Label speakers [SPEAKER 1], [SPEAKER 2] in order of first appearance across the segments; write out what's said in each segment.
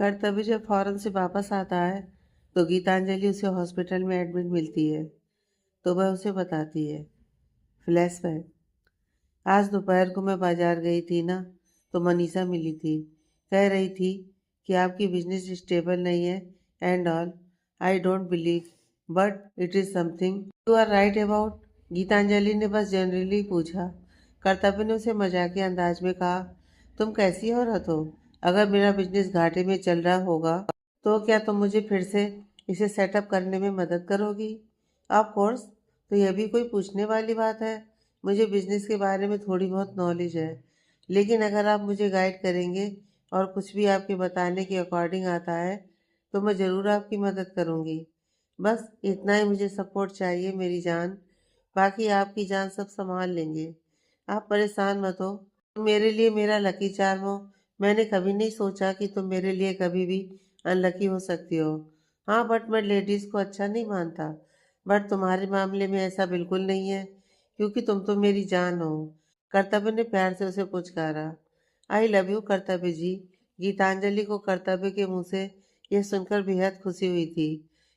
[SPEAKER 1] कर्तव्य जब फौरन से वापस आता है तो गीतांजलि उसे हॉस्पिटल में एडमिट मिलती है। तो वह उसे बताती है। फ्लैशबैक। आज दोपहर को मैं बाजार गई थी ना, तो मनीषा मिली थी। कह रही थी कि आपकी बिजनेस स्टेबल नहीं है and all. I don't believe, but it is something you are right about. Geetanjali ने बस जनरली पूछा। कर्तव्य ने उसे मजाकिया अंदाज में कहा, तुम कैसी औरत हो? अगर मेरा बिजनेस घाटे में चल रहा होगा तो क्या तुम मुझे फिर से इसे सेटअप करने में मदद करोगी? Of course. तो यह भी कोई पूछने वाली बात है? मुझे बिजनेस के बारे में थोड़ी बहुत नॉलेज है, लेकिन अगर आप मुझे गाइड करेंगे और कुछ भी आपके बताने के अकॉर्डिंग आता है तो मैं ज़रूर आपकी मदद करूँगी। बस इतना ही मुझे सपोर्ट चाहिए मेरी जान। बाकी आपकी जान सब संभाल लेंगे। आप परेशान मत हो। तुम मेरे लिए मेरा लकी चार्म हो। मैंने कभी नहीं सोचा कि तुम मेरे लिए कभी भी अनलकी हो सकती हो। हाँ, बट मैं लेडीज़ को अच्छा नहीं मानता। बट तुम्हारे मामले में ऐसा बिल्कुल नहीं है, क्योंकि तुम तो मेरी जान हो। कर्तव्य ने प्यार से उसे पुचकारा। आई लव यू कर्तव्य जी। गीतांजलि को कर्तव्य के मुंह से यह सुनकर बेहद खुशी हुई थी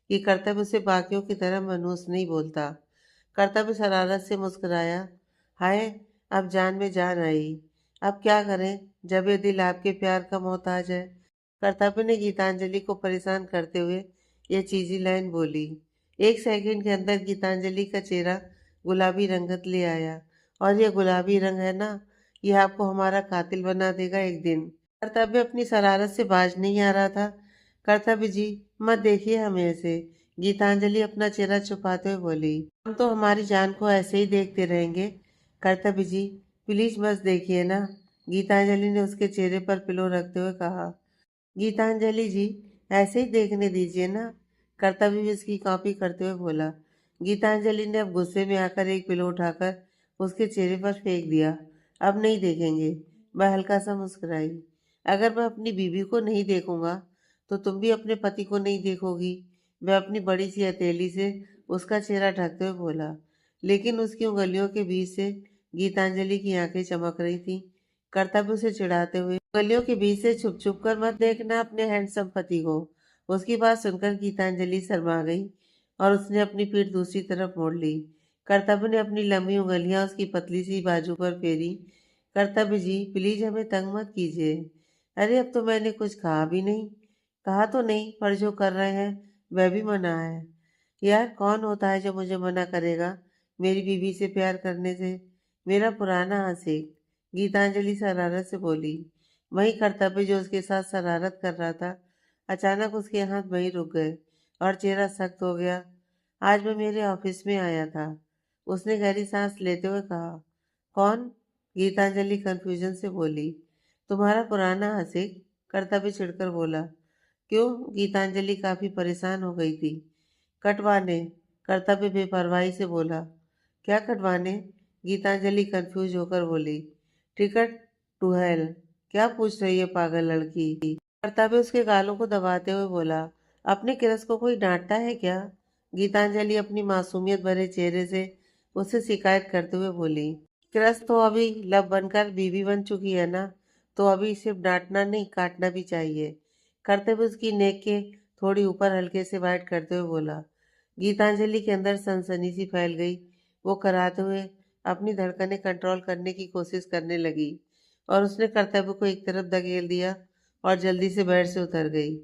[SPEAKER 1] कि कर्तव्य उसे बाकियों की तरह मनहूस नहीं बोलता। कर्तव्य शरारत से मुस्कुराया। हाय, अब जान में जान आई। अब क्या करें जब ये दिल आपके प्यार का मोहताज है? कर्तव्य ने गीतांजलि को परेशान करते हुए यह चीजी लाइन बोली। एक सेकंड के अंदर गीतांजलि का चेहरा गुलाबी रंगत ले आया। और यह गुलाबी रंग है ना, यह आपको हमारा कातिल बना देगा एक दिन। कर्तव्य अपनी शरारत से बाज नहीं आ रहा था। कर्तव्य जी, मत देखिए हमें ऐसे। गीतांजलि अपना चेहरा छुपाते हुए बोली। हम तो हमारी जान को ऐसे ही देखते रहेंगे। कर्तव्य जी, प्लीज मत देखिए ना। गीतांजलि ने उसके चेहरे पर पिलो रखते हुए कहा। गीतांजलि जी, ऐसे ही देखने दीजिए ना। कर्तव्य भी उसकी कॉपी करते हुए बोला। गीतांजलि ने अब गुस्से में आकर एक पिलो उठाकर उसके चेहरे पर फेंक दिया। अब नहीं देखेंगे। वह हल्का सा मुस्कुराई। अगर मैं अपनी बीवी को नहीं देखूंगा तो तुम भी अपने पति को नहीं देखोगी। वह अपनी बड़ी सी हथेली से उसका चेहरा ढकते हुए बोला। लेकिन उसकी उंगलियों के बीच से गीतांजलि की आंखें चमक रही थीं। कर्तव्य उसे चिढ़ाते हुए, उंगलियों के बीच से छुप छुप कर मत देखना अपने हैंडसम पति को। उसकी बात सुनकर गीतांजलि शर्मा गई और उसने अपनी पीठ दूसरी तरफ मोड़ ली। कर्तव्य ने अपनी लंबी उंगलियां उसकी पतली सी बाजू पर फेरी। कर्तव्य जी, प्लीज हमें तंग मत कीजिए। अरे, अब तो मैंने कुछ कहा भी नहीं। कहा तो नहीं, पर जो कर रहे हैं वह भी मना है। यार, कौन होता है जो मुझे मना करेगा मेरी बीवी से प्यार करने से? मेरा पुराना आशिक। गीतांजलि शरारत से बोली। वही कर्तव्य जो उसके साथ शरारत कर रहा था, अचानक उसके हाथ वहीं रुक गए और चेहरा सख्त हो गया। आज वह मेरे ऑफिस में आया था, उसने गहरी सांस लेते हुए कहा। कौन? गीतांजलि कंफ्यूजन से बोली। तुम्हारा पुराना आशिक, कर्तव्य चिढ़कर बोला। क्यों? गीतांजलि काफी परेशान हो गई थी। कटवाने, कर्तव्य बेपरवाही से बोला। क्या कटवाने? गीतांजलि कंफ्यूज होकर बोली। Ticket to hell. क्या पूछ रही है पागल लड़की? कर्तव्य उसके गालों को दबाते हुए बोला। अपने किरस को कोई डांटता है क्या? गीतांजलि अपनी मासूमियत भरे चेहरे से उससे शिकायत करते हुए बोली। किरस तो अभी लब बनकर बीवी बन चुकी है ना, तो अभी सिर्फ डांटना नहीं, काटना भी चाहिए। कर्तव्य उसकी नेक के थोड़ी ऊपर हल्के से वाइट करते हुए बोला। गीतांजलि के अंदर सनसनी सी फैल गई। वो कराते हुए अपनी धड़कनें कंट्रोल करने की कोशिश करने लगी और उसने कर्तव्य को एक तरफ धकेल दिया और जल्दी से बेड से उतर गई।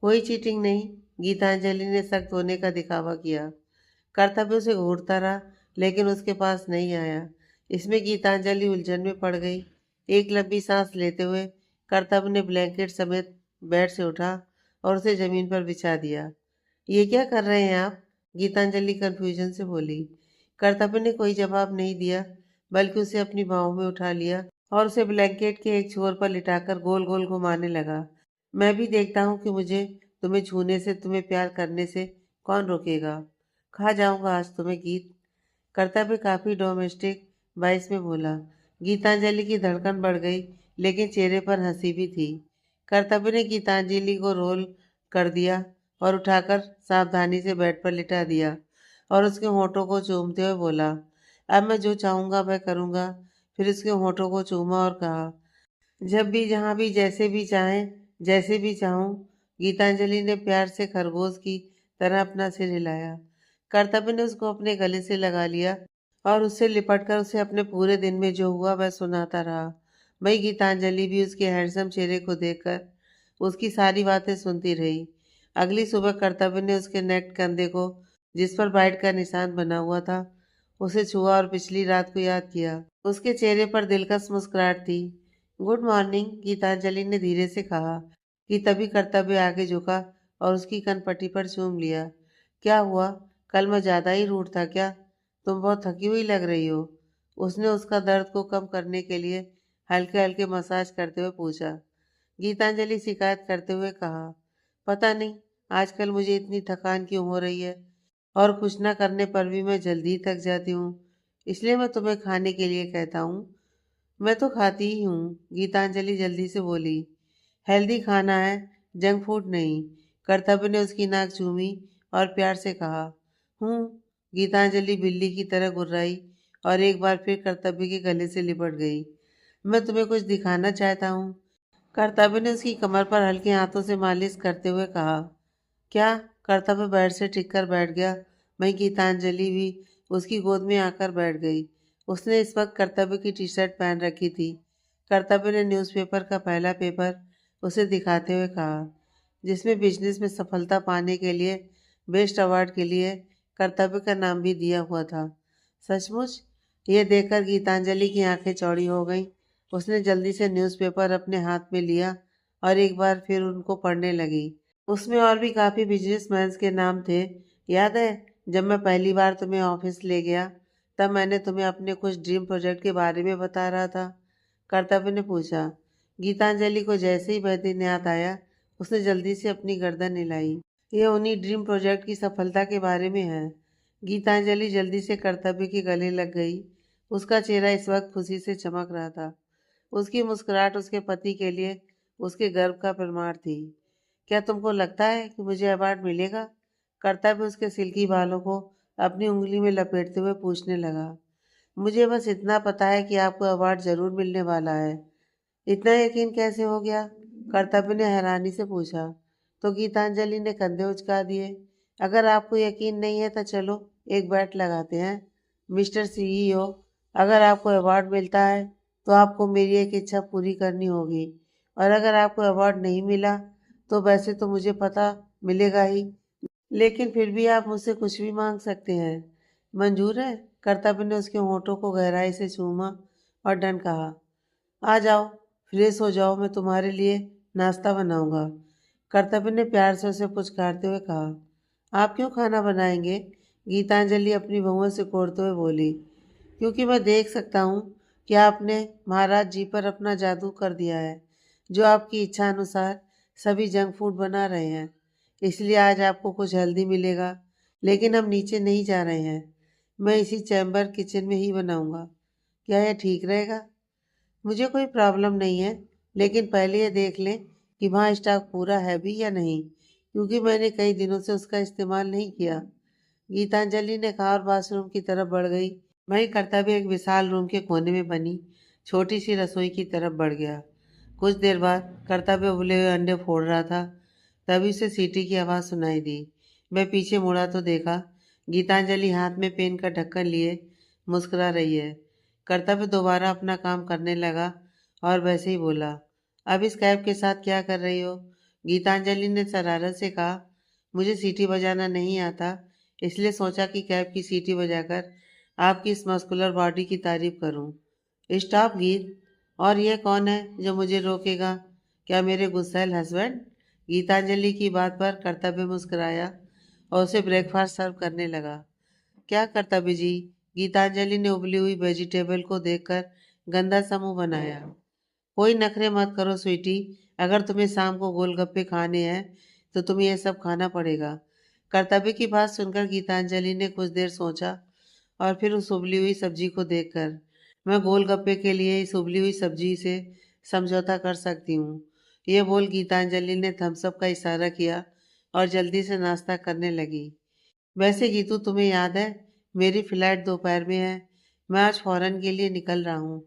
[SPEAKER 1] कोई चीटिंग नहीं, गीतांजलि ने सख्त होने का दिखावा किया। कर्तव्य उसे घूरता रहा, लेकिन उसके पास नहीं आया। इसमें गीतांजलि उलझन में पड़ गई। एक लंबी सांस लेते हुए कर्तव्य ने ब्लैंकेट समेत बेड से उठा और उसे जमीन पर बिछा दिया। ये क्या कर रहे हैं आप? गीतांजलि कंफ्यूजन से बोली। कर्तव्य ने कोई जवाब नहीं दिया, बल्कि उसे अपनी बाहों में उठा लिया और उसे ब्लैंकेट के एक छोर पर लिटाकर गोल गोल घुमाने लगा। मैं भी देखता हूँ कि मुझे तुम्हें छूने से, तुम्हें प्यार करने से कौन रोकेगा। खा जाऊंगा आज तुम्हें गीत। कर्तव्य काफी डोमेस्टिक वॉइस में बोला। गीतांजलि की धड़कन बढ़ गई, लेकिन चेहरे पर हंसी भी थी। कर्तव्य ने गीतांजलि को रोल कर दिया और उठाकर सावधानी से बेड पर लिटा दिया और उसके होठों को चूमते हुए बोला। अब मैं जो चाहूंगा वह करूंगा। फिर उसके होठों को चूमा और कहा, जब भी, जहां भी, जैसे भी चाहें जैसे भी चाहूँ। गीतांजलि ने प्यार से खरगोश की तरह अपना सिर हिलाया। कर्तव्य ने उसको अपने गले से लगा लिया और उससे लिपटकर उसे अपने पूरे दिन में जो हुआ वह सुनाता रहा। वही गीतांजलि भी उसके हैंडसम चेहरे को देखकर उसकी सारी बातें सुनती रही। अगली सुबह कर्तव्य ने उसके नेक कंधे को, जिस पर बाइट का निशान बना हुआ था, उसे छुआ और पिछली रात को याद किया। उसके चेहरे पर दिलकश मुस्कुराहट थी। गुड मॉर्निंग, गीतांजलि ने धीरे से कहा कि तभी कर्तव्य आगे झुका और उसकी कनपट्टी पर चूम लिया। क्या हुआ? कल मैं ज्यादा ही रूड था क्या? तुम बहुत थकी हुई लग रही हो। उसने उसका दर्द को कम करने के लिए हल्के हल्के मसाज करते हुए पूछा। गीतांजलि शिकायत करते हुए कहा, पता नहीं आजकल मुझे इतनी थकान क्यों हो रही है, और कुछ ना करने पर भी मैं जल्दी थक जाती हूँ। इसलिए मैं तुम्हें खाने के लिए कहता हूँ। मैं तो खाती ही हूँ, गीतांजलि जल्दी से बोली। हेल्दी खाना है, जंक फूड नहीं। कर्तव्य ने उसकी नाक चूमी और प्यार से कहा। हूँ। गीतांजलि बिल्ली की तरह गुर्राई और एक बार फिर कर्तव्य के गले से लिपट गई। मैं तुम्हें कुछ दिखाना चाहता हूँ। कर्तव्य ने उसकी कमर पर हल्के हाथों से मालिश करते हुए कहा। क्या? कर्तव्य बेड से टिक कर बैठ गया। वहीं गीतांजलि भी उसकी गोद में आकर बैठ गई। उसने इस वक्त कर्तव्य की टी शर्ट पहन रखी थी। कर्तव्य ने न्यूज़पेपर का पहला पेपर उसे दिखाते हुए कहा, जिसमें बिजनेस में सफलता पाने के लिए बेस्ट अवार्ड के लिए कर्तव्य का नाम भी दिया हुआ था। सचमुच? यह देखकर गीतांजलि की आंखें चौड़ी हो गईं। उसने जल्दी से न्यूज़पेपर अपने हाथ में लिया और एक बार फिर उनको पढ़ने लगी। उसमें और भी काफ़ी बिजनेसमैन के नाम थे। याद है जब मैं पहली बार तुम्हें ऑफिस ले गया, तब मैंने तुम्हें अपने कुछ ड्रीम प्रोजेक्ट के बारे में बता रहा था? कर्तव्य ने पूछा। गीतांजलि को जैसे ही वह दिन याद आया, उसने जल्दी से अपनी गर्दन हिलाई। ये उन्हीं ड्रीम प्रोजेक्ट की सफलता के बारे में है। गीतांजलि जल्दी से कर्तव्य के गले लग गई। उसका चेहरा इस वक्त खुशी से चमक रहा था। उसकी मुस्कुराहट उसके पति के लिए उसके गर्व का प्रमाण थी। क्या तुमको लगता है कि मुझे अवार्ड मिलेगा? कर्तव्य उसके सिल्की बालों को अपनी उंगली में लपेटते हुए पूछने लगा। मुझे बस इतना पता है कि आपको अवार्ड जरूर मिलने वाला है। इतना यकीन कैसे हो गया? कर्तव्य ने हैरानी से पूछा। तो गीतांजलि ने कंधे उचका दिए। अगर आपको यकीन नहीं है तो चलो एक बैट लगाते हैं। मिस्टर सीईओ, अगर आपको अवार्ड मिलता है तो आपको मेरी एक इच्छा पूरी करनी होगी, और अगर आपको अवार्ड नहीं मिला तो वैसे तो मुझे पता मिलेगा ही, लेकिन फिर भी आप मुझसे कुछ भी मांग सकते हैं। मंजूर है? कर्तव्य ने उसके होठों को गहराई से चूमा और डन कहा। आ जाओ, फ्रेश हो जाओ, मैं तुम्हारे लिए नाश्ता बनाऊंगा। कर्तव्य ने प्यार से उसे पुचकारते हुए कहा। आप क्यों खाना बनाएंगे? गीतांजलि अपनी बहुओं से कोरते हुए बोली। क्योंकि मैं देख सकता हूँ कि आपने महाराज जी पर अपना जादू कर दिया है, जो आपकी इच्छा अनुसार सभी जंक फूड बना रहे हैं। इसलिए आज आपको कुछ हेल्दी मिलेगा, लेकिन हम नीचे नहीं जा रहे हैं। मैं इसी चैम्बर किचन में ही बनाऊंगा। क्या यह ठीक रहेगा? मुझे कोई प्रॉब्लम नहीं है, लेकिन पहले ये देख लें कि वहाँ स्टॉक पूरा है भी या नहीं, क्योंकि मैंने कई दिनों से उसका इस्तेमाल नहीं किया। गीतांजलि ने कहा और वॉशरूम की तरफ बढ़ गई। वहीं कर्तव्य एक विशाल रूम के कोने में बनी छोटी सी रसोई की तरफ बढ़ गया। कुछ देर बाद कर्तव्य उबले हुए अंडे फोड़ रहा था। तभी उसे सीटी की आवाज़ सुनाई दी। मैं पीछे मुड़ा तो देखा गीतांजलि हाथ में पेन का ढक्कन लिए मुस्कुरा रही है। कर्तव्य दोबारा अपना काम करने लगा और वैसे ही बोला, अब इस कैब के साथ क्या कर रही हो? गीतांजलि ने शरारत से कहा, मुझे सीटी बजाना नहीं आता, इसलिए सोचा कि कैब की सीटी बजाकर आपकी इस मस्कुलर बॉडी की तारीफ करूं। स्टॉप गीत। और यह कौन है जो मुझे रोकेगा? क्या मेरे गुस्सैल हस्बैंड? गीतांजलि की बात पर कर्तव्य मुस्कुराया और उसे ब्रेकफास्ट सर्व करने लगा। क्या कर्तव्य जी? गीतांजलि ने उबली हुई वेजिटेबल को देखकर गंदा सा मुंह बनाया। कोई नखरे मत करो स्वीटी, अगर तुम्हें शाम को गोलगप्पे खाने हैं तो तुम्हें यह सब खाना पड़ेगा। कर्तव्य की बात सुनकर गीतांजलि ने कुछ देर सोचा और फिर उस उबली हुई सब्जी को देखकर, मैं गोलगप्पे के लिए इस उबली हुई सब्जी से समझौता कर सकती हूँ। यह बोल गीतांजलि ने थम्सअप का इशारा किया और जल्दी से नाश्ता करने लगी। वैसे गीतू, तुम्हें याद है मेरी फ्लाइट दोपहर में है, मैं आज फॉरेन के लिए निकल रहा हूँ।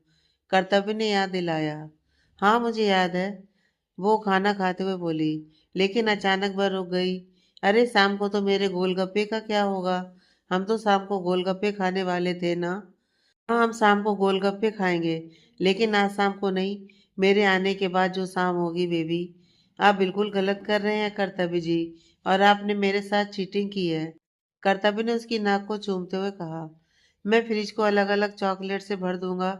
[SPEAKER 1] कर्तव्य ने याद दिलाया। हाँ मुझे याद है, वो खाना खाते हुए बोली, लेकिन अचानक वह रुक गई। अरे शाम को तो मेरे गोलगप्पे का क्या होगा? हम तो शाम को गोलगप्पे खाने वाले थे ना। हाँ, हम शाम को गोलगप्पे खाएंगे, लेकिन आज शाम को नहीं। मेरे आने के बाद जो शाम होगी बेबी। आप बिल्कुल गलत कर रहे हैं कर्तव्य जी, और आपने मेरे साथ चीटिंग की है। कर्तव्य ने उसकी नाक को चूमते हुए कहा। मैं फ्रिज को अलग अलग चॉकलेट से भर दूंगा।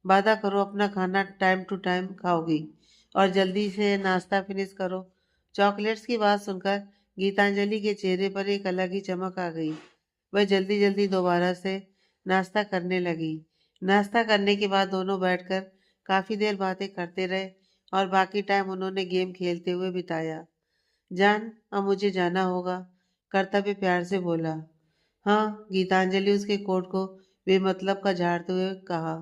[SPEAKER 1] वादा करो अपना खाना टाइम टू टाइम खाओगी, और जल्दी से नाश्ता फिनिश करो। चॉकलेट्स की बात सुनकर गीतांजलि के चेहरे पर एक अलग ही चमक आ गई। वह जल्दी जल्दी दोबारा से नाश्ता करने लगी। नाश्ता करने के बाद दोनों बैठकर काफी देर बातें करते रहे, और बाकी टाइम उन्होंने गेम खेलते हुए बिताया। जान, अब मुझे जाना होगा, कर्तव्य प्यार से बोला। हाँ, गीतांजलि उसके कोट को बेमतलब का झाड़ते हुए कहा।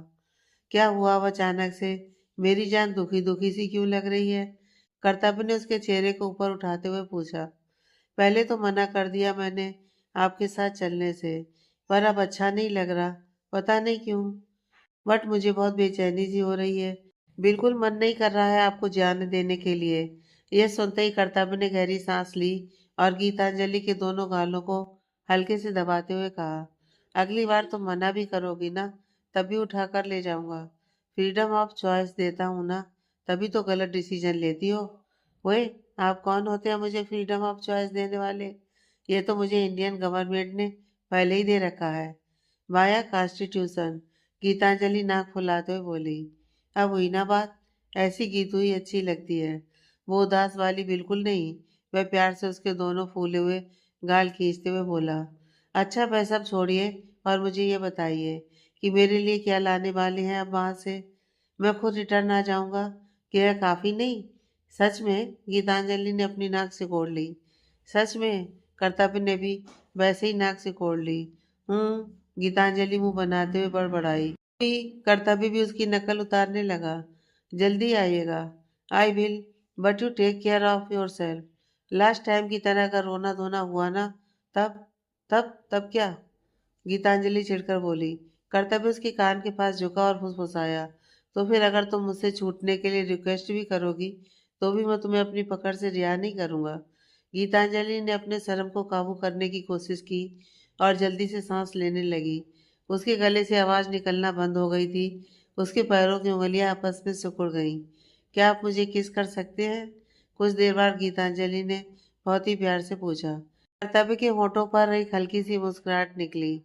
[SPEAKER 1] क्या हुआ अब अचानक से? मेरी जान दुखी दुखी सी क्यों लग रही है? कर्तव्य ने उसके चेहरे को ऊपर उठाते हुए पूछा। पहले तो मना कर दिया मैंने आपके साथ चलने से, पर अब अच्छा नहीं लग रहा। पता नहीं क्यों, बट मुझे बहुत बेचैनी सी हो रही है। बिल्कुल मन नहीं कर रहा है आपको जान देने के लिए। यह सुनते ही कर्तव्य ने गहरी सांस ली, और गीतांजलि के दोनों गालों को हल्के से दबाते हुए कहा, अगली बार तुम मना भी करोगी ना, तभी उठा कर ले जाऊंगा। फ्रीडम ऑफ चॉइस देता हूँ ना, तभी तो गलत डिसीजन लेती हो। ओए, आप कौन होते हैं मुझे फ्रीडम ऑफ चॉइस देने वाले? ये तो मुझे इंडियन गवर्नमेंट ने पहले ही दे रखा है, वाया कॉन्स्टिट्यूशन। गीतांजलि नाक फुलाते हुए बोली। अब हुई ना बात? ऐसी गीतू ही अच्छी लगती है। वो उदास वाली बिल्कुल नहीं। वह प्यार से उसके दोनों फूले हुए गाल खींचते हुए बोला। अच्छा, वह सब छोड़िए, और मुझे ये बताइए कि मेरे लिए क्या लाने वाले हैं अब वहां से? मैं खुद रिटर्न आ जाऊंगा, कि यह काफी नहीं? सच में? गीतांजलि ने अपनी नाक सिकोड़ ली। सच में? कर्तव्य ने भी वैसे ही नाक सिकोड़ ली। गीतांजलि मुंह बनाते हुए बड़बड़ाई। भी कर्तव्य भी उसकी नकल उतारने लगा। जल्दी आइएगा। I will, but you take care of yourself. Last time की तरह अगर रोना धोना हुआ ना, तब तब क्या? गीतांजलि चिढ़कर बोली। कर्तव्य उसके कान के पास झुका और फुसफुसाया। तो फिर अगर तुम मुझसे छूटने के लिए रिक्वेस्ट भी करोगी, तो भी मैं तुम्हें अपनी पकड़ से रिहा नहीं करूंगा। गीतांजलि ने अपने शर्म को काबू करने की कोशिश की, और जल्दी से सांस लेने लगी। उसके गले से आवाज निकलना बंद हो गई थी। उसके पैरों की उंगलियां आपस में सिकुड़ गईं। क्या आप मुझे किस कर सकते हैं? कुछ देर बाद गीतांजलि ने बहुत ही प्यार से पूछा। कर्तव्य के होठों पर एक हल्की सी मुस्कुराहट निकली।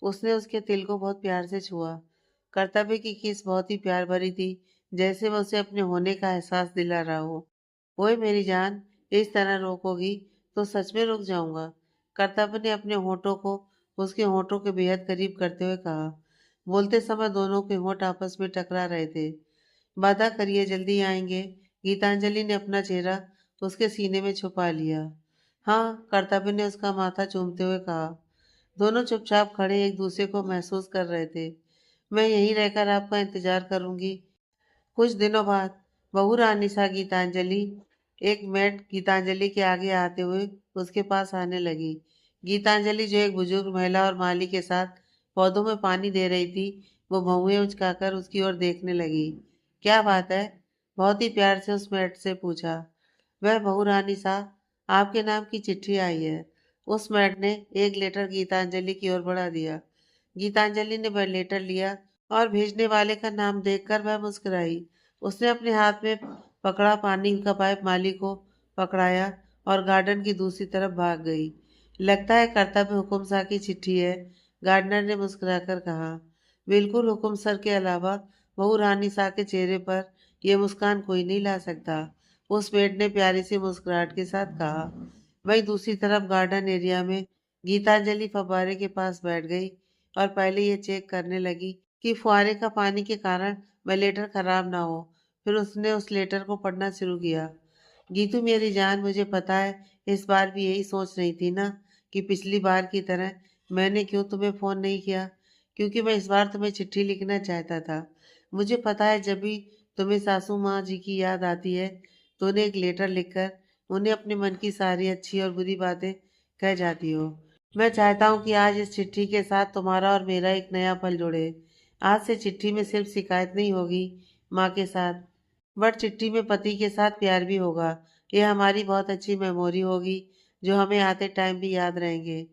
[SPEAKER 1] उसने उसके तिल को बहुत प्यार से छुआ। कर्तव्य की किस बहुत ही प्यार भरी थी, जैसे वह उसे अपने होने का एहसास दिला रहा हो। ओए मेरी जान, इस तरह रोकोगी तो सच में रुक जाऊंगा। कर्तव्य ने अपने होठों को उसके होठों के बेहद करीब करते हुए कहा। बोलते समय दोनों के होठ आपस में टकरा रहे थे। वादा करिए जल्दी आएंगे। गीतांजलि ने अपना चेहरा उसके सीने में छुपा लिया। हाँ, कर्तव्य ने उसका माथा चूमते हुए कहा। दोनों चुपचाप खड़े एक दूसरे को महसूस कर रहे थे। मैं यहीं रहकर आपका इंतजार करूंगी। कुछ दिनों बाद बहू रानी सा गीतांजलि एक मेड गीतांजलि के आगे आते हुए उसके पास आने लगी। गीतांजलि जो एक बुजुर्ग महिला और माली के साथ पौधों में पानी दे रही थी, वो भौहें उचकाकर उसकी ओर देखने लगी। क्या बात है? बहुत ही प्यार से उस मेड से पूछा। वह बहू रानी सा, आपके नाम की चिट्ठी आई है। उस मेड ने एक लेटर गीतांजलि की ओर बढ़ा दिया। गीतांजलि ने वह लेटर लिया, और भेजने वाले का नाम देखकर वह मुस्कुराई। उसने अपने हाथ में पकड़ा पानी का पाइप माली को पकड़ाया, और गार्डन की दूसरी तरफ भाग गई। लगता है कर्तव्य हुकुम सा की चिट्ठी है, गार्डनर ने मुस्कुराकर कहा। बिल्कुल हुकुम सर के अलावा बहू रानी सा के चेहरे पर यह मुस्कान कोई नहीं ला सकता, उस मेड ने प्यारी सी मुस्कुराहट के साथ कहा। वहीं दूसरी तरफ गार्डन एरिया में गीतांजलि फव्वारे के पास बैठ गई, और पहले ये चेक करने लगी कि फुहारे का पानी के कारण वह लेटर खराब ना हो। फिर उसने उस लेटर को पढ़ना शुरू किया। गीतू मेरी जान, मुझे पता है इस बार भी यही सोच रही थी ना, कि पिछली बार की तरह मैंने क्यों तुम्हें फ़ोन नहीं किया, क्योंकि मैं इस बार तुम्हें चिट्ठी लिखना चाहता था। मुझे पता है जब भी तुम्हें सासू माँ जी की याद आती है, तो उन्हें एक लेटर लिखकर उन्हें अपने मन की सारी अच्छी और बुरी बातें कह जाती हो। मैं चाहता हूँ कि आज इस चिट्ठी के साथ तुम्हारा और मेरा एक नया पल जुड़े। आज से चिट्ठी में सिर्फ शिकायत नहीं होगी माँ के साथ, बट चिट्ठी में पति के साथ प्यार भी होगा। ये हमारी बहुत अच्छी मेमोरी होगी जो हमें आते टाइम भी याद रहेंगे।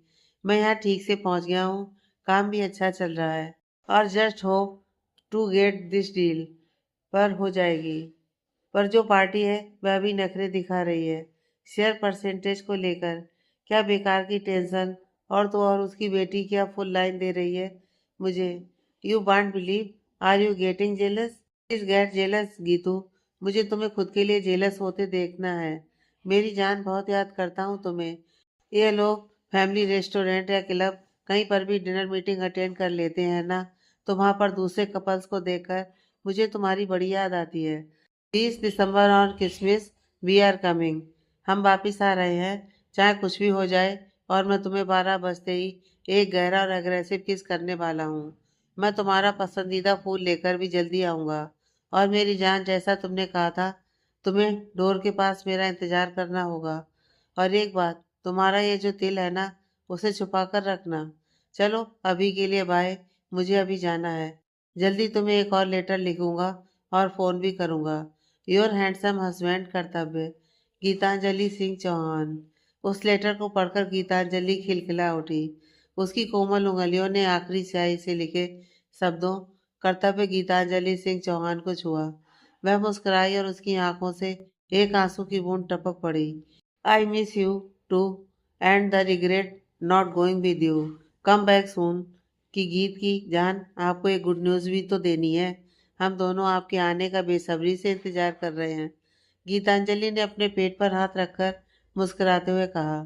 [SPEAKER 1] मैं यहाँ ठीक से पहुँच गया हूँ, काम भी अच्छा चल रहा है और just hope to get this deal पर हो जाएगी। पर जो पार्टी है वह भी नखरे दिखा रही है शेयर परसेंटेज को लेकर। क्या बेकार की टेंशन। और तो और उसकी बेटी क्या फुल लाइन दे रही है मुझे। You won't believe, are you getting jealous? Please get jealous Geetu. मुझे तुम्हें खुद के लिए जेलस होते देखना है। मेरी जान, बहुत याद करता हूँ तुम्हें। ये लोग फैमिली रेस्टोरेंट या क्लब कहीं पर भी डिनर मीटिंग अटेंड कर लेते हैं ना, तो वहाँ पर दूसरे कपल्स को देखकर मुझे तुम्हारी बड़ी याद आती है। 20 दिसंबर और क्रिसमस, वी आर कमिंग। हम वापिस आ रहे हैं, चाहे कुछ भी हो जाए। और मैं तुम्हें 12 बजते ही एक गहरा और अग्रेसिव किस करने वाला हूँ। मैं तुम्हारा पसंदीदा फूल लेकर भी जल्दी आऊँगा। और मेरी जान, जैसा तुमने कहा था, तुम्हें डोर के पास मेरा इंतज़ार करना होगा। और एक बात, तुम्हारा ये जो तिल है ना, उसे छुपा कर रखना। चलो अभी के लिए बाय, मुझे अभी जाना है। जल्दी तुम्हें एक और लेटर लिखूंगा और फ़ोन भी करूंगा। योर हैंडसम हस्बैंड कर्तव्य, गीतांजलि सिंह चौहान। उस लेटर को पढ़कर गीतांजलि खिलखिला उठी। उसकी कोमल उंगलियों ने आखिरी स्याही से लिखे शब्दों कर्तव्य गीतांजलि सिंह चौहान को छुआ। वह मुस्कुराई और उसकी आंखों से एक आंसू की बूंद टपक पड़ी। I miss you too and the regret not going with you. Come back soon. कि गीत की जान, आपको एक गुड न्यूज़ भी तो देनी है। हम दोनों आपके आने का बेसब्री से इंतजार कर रहे हैं। गीतांजलि ने अपने पेट पर हाथ रखकर मुस्कुराते हुए कहा।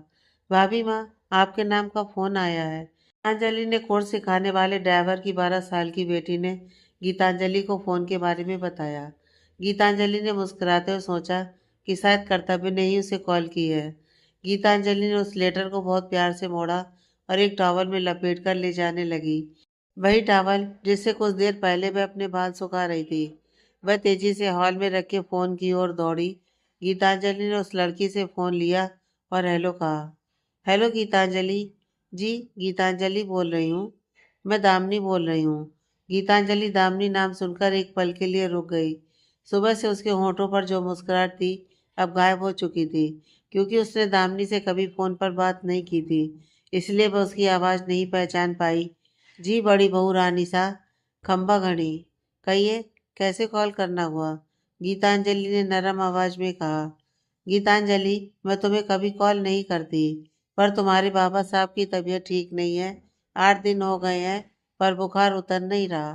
[SPEAKER 1] भाभी माँ, आपके नाम का फ़ोन आया है। गीतांजलि ने कोर्स सिखाने वाले ड्राइवर की 12 साल की बेटी ने गीतांजलि को फ़ोन के बारे में बताया। गीतांजलि ने मुस्कुराते हुए सोचा कि शायद कर्तव्य ने ही उसे कॉल की है। गीतांजलि ने उस लेटर को बहुत प्यार से मोड़ा और एक टॉवल में लपेट कर ले जाने लगी। वही टॉवल जिससे कुछ देर पहले वह अपने बाल सुखा रही थी। वह तेजी से हॉल में रखे फ़ोन की ओर दौड़ी। गीतांजलि ने उस लड़की से फ़ोन लिया और हेलो कहा। हेलो गीतांजलि जी, गीतांजलि बोल रही हूँ। मैं दामिनी बोल रही हूँ। गीतांजलि दामिनी नाम सुनकर एक पल के लिए रुक गई। सुबह से उसके होठों पर जो मुस्कुराहट थी अब गायब हो चुकी थी, क्योंकि उसने दामिनी से कभी फ़ोन पर बात नहीं की थी, इसलिए वह उसकी आवाज़ नहीं पहचान पाई। जी बड़ी बहू रानी सा, खंबा घड़ी, कहिए कैसे कॉल करना हुआ? गीतांजलि ने नरम आवाज़ में कहा। गीतांजलि, मैं तुम्हें कभी कॉल नहीं करती, पर तुम्हारे बाबा साहब की तबीयत ठीक नहीं है। 8 दिन हो गए हैं, पर बुखार उतर नहीं रहा।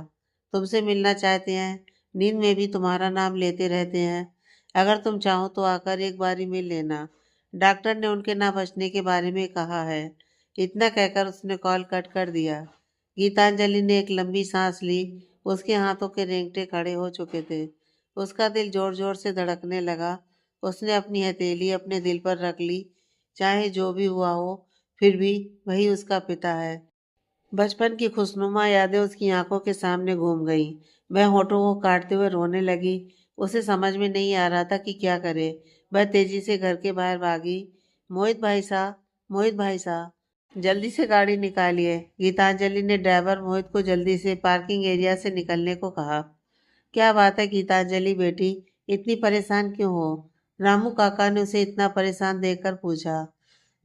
[SPEAKER 1] तुमसे मिलना चाहते हैं, नींद में भी तुम्हारा नाम लेते रहते हैं। अगर तुम चाहो तो आकर एक बारी मिल लेना। डॉक्टर ने उनके ना बचने के बारे में कहा है। इतना कहकर उसने कॉल कट कर दिया। गीतांजलि ने एक लंबी सांस ली। उसके हाथों के रेंगटे खड़े हो चुके थे। उसका दिल जोर जोर से धड़कने लगा। उसने अपनी हथेली अपने दिल पर रख ली। चाहे जो भी हुआ हो, फिर भी वही उसका पिता है। बचपन की खुशनुमा यादें उसकी आंखों के सामने घूम गईं। वह होठों को काटते हुए रोने लगी। उसे समझ में नहीं आ रहा था कि क्या करे। वह तेजी से घर के बाहर भागी। मोहित भाई साहब, मोहित भाई साहब, जल्दी से गाड़ी निकालिए। गीतांजलि ने ड्राइवर मोहित को जल्दी से पार्किंग एरिया से निकलने को कहा। क्या बात है गीतांजलि बेटी, इतनी परेशान क्यों हो? रामू काका ने उसे इतना परेशान देखकर पूछा।